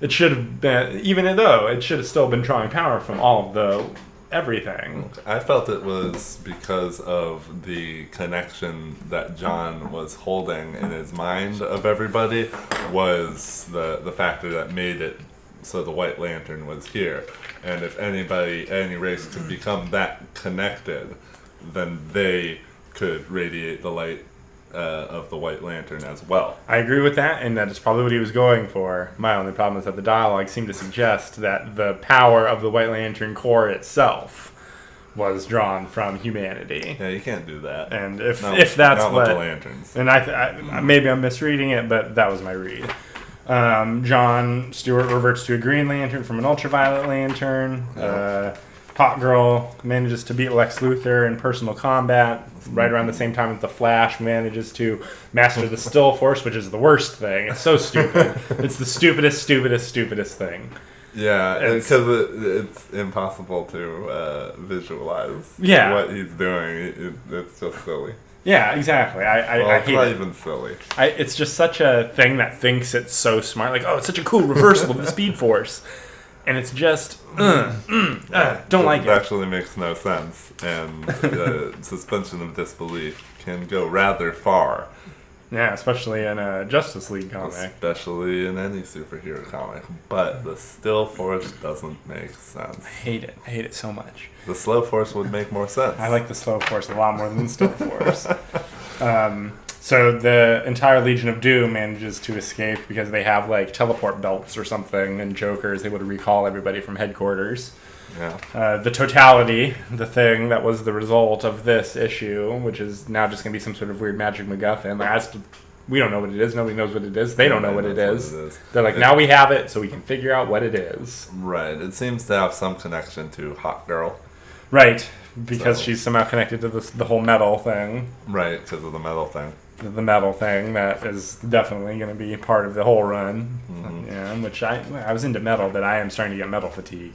it should have been, even though it should have still been drawing power from all of the everything. I felt it was because of the connection that John was holding in his mind of everybody was the factor that made it so the White Lantern was here. And if any race could become that connected, then they could radiate the light of the White Lantern as well. I agree with that, and that is probably what he was going for. My only problem is that the dialogue seemed to suggest that the power of the White Lantern Corps itself was drawn from humanity. Yeah, you can't do that. And if that's not what with the lanterns, and I maybe I'm misreading it, but that was my read. John Stewart reverts to a Green Lantern from an Ultraviolet Lantern. Hot Girl manages to beat Lex Luthor in personal combat right around the same time that the Flash manages to master the Still Force, which is the worst thing. It's so stupid. It's the stupidest thing. Yeah, because it's impossible to visualize what he's doing. It's just silly. Yeah, exactly. I hate not it. even silly. It's just such a thing that thinks it's so smart. Like, oh, it's such a cool reversal of the Speed Force. And it's just, don't like it. It actually makes no sense. And suspension of disbelief can go rather far. Yeah, especially in a Justice League comic. Especially in any superhero comic. But the Still Force doesn't make sense. I hate it. I hate it so much. The Slow Force would make more sense. I like the Slow Force a lot more than the Still Force. So the entire Legion of Doom manages to escape because they have like teleport belts or something, and Joker is able to recall everybody from headquarters. Yeah. The totality, the thing that was the result of this issue, which is now just going to be some sort of weird magic MacGuffin. Like, we don't know what it is. Nobody knows what it is. They don't know what it is. They're like, now we have it, so we can figure out what it is. Right. It seems to have some connection to Hot Girl. Right. Because she's somehow connected to the whole metal thing. Right, because of the metal thing. The metal thing that is definitely going to be part of the whole run. Mm-hmm. Yeah, which I was into metal, but I am starting to get metal fatigue.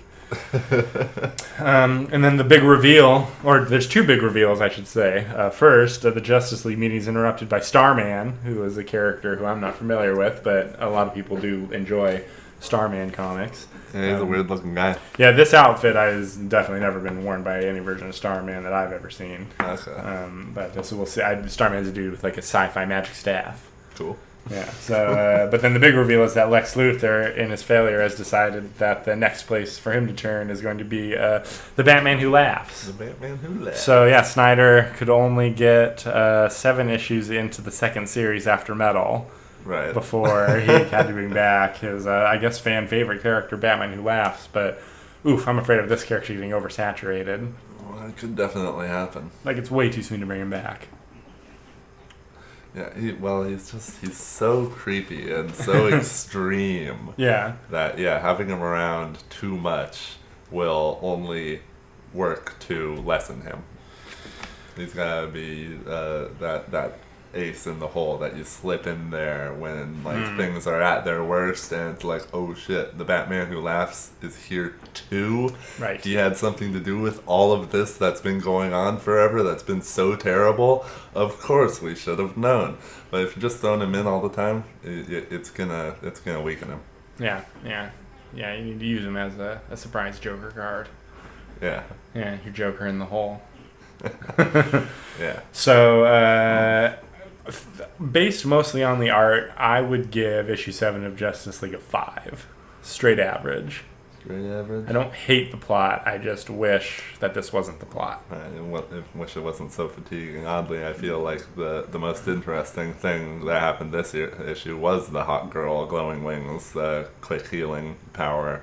And then the big reveal, or there's two big reveals, I should say. First, the Justice League meeting is interrupted by Starman, who is a character who I'm not familiar with, but a lot of people do enjoy Starman comics. Yeah, he's a weird-looking guy. Yeah, this outfit has definitely never been worn by any version of Starman that I've ever seen. Okay. But so we'll see. Starman's a dude with like a sci-fi magic staff. Cool. Yeah. So, but then the big reveal is that Lex Luthor, in his failure, has decided that the next place for him to turn is going to be the Batman Who Laughs. The Batman Who Laughs. So yeah, Snyder could only get 7 issues into the second series after Metal. Right. Before he had to bring back his, I guess, fan favorite character, Batman Who Laughs. But, oof, I'm afraid of this character getting oversaturated. Well, it could definitely happen. Like, it's way too soon to bring him back. Yeah, he's so creepy and so extreme. Yeah. That, having him around too much will only work to lessen him. He's gotta be that ace in the hole that you slip in there when things are at their worst, and it's like, oh shit, the Batman Who Laughs is here too. Right. He had something to do with all of this that's been going on forever, that's been so terrible. Of course we should have known. But if you're just throwing him in all the time, it's gonna weaken him. Yeah. You need to use him as a surprise Joker card. Yeah, your Joker in the hole. Yeah. So, based mostly on the art, I would give issue 7 of Justice League a 5. Straight average. Straight average? I don't hate the plot. I just wish that this wasn't the plot. I wish it wasn't so fatiguing. Oddly, I feel like the most interesting thing that happened this issue was the Hot Girl glowing wings, the quick healing power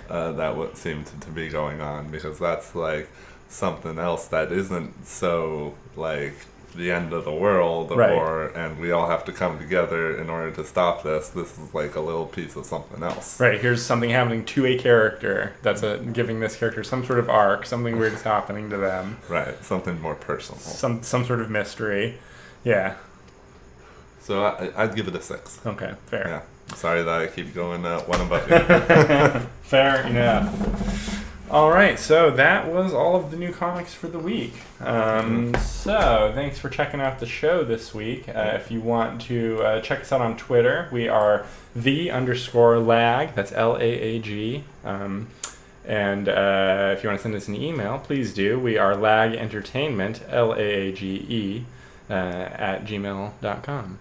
that seemed to be going on, because that's like something else that isn't so like the end of the world, right. And we all have to come together in order to stop this. This is like a little piece of something else. Right, here's something happening to a character that's giving this character some sort of arc, something weird is happening to them. Right, something more personal. Some sort of mystery. Yeah. So I'd give it a 6. Okay, fair. Yeah. Sorry that I keep going one above you. Fair enough. All right, so that was all of the new comics for the week. So thanks for checking out the show this week. If you want to check us out on Twitter, we are _LAAG. That's LAAG. And if you want to send us an email, please do. We are LAAGentertainment, LAAGE, at gmail.com.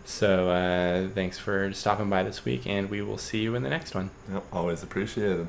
So thanks for stopping by this week, and we will see you in the next one. Yep, always appreciated.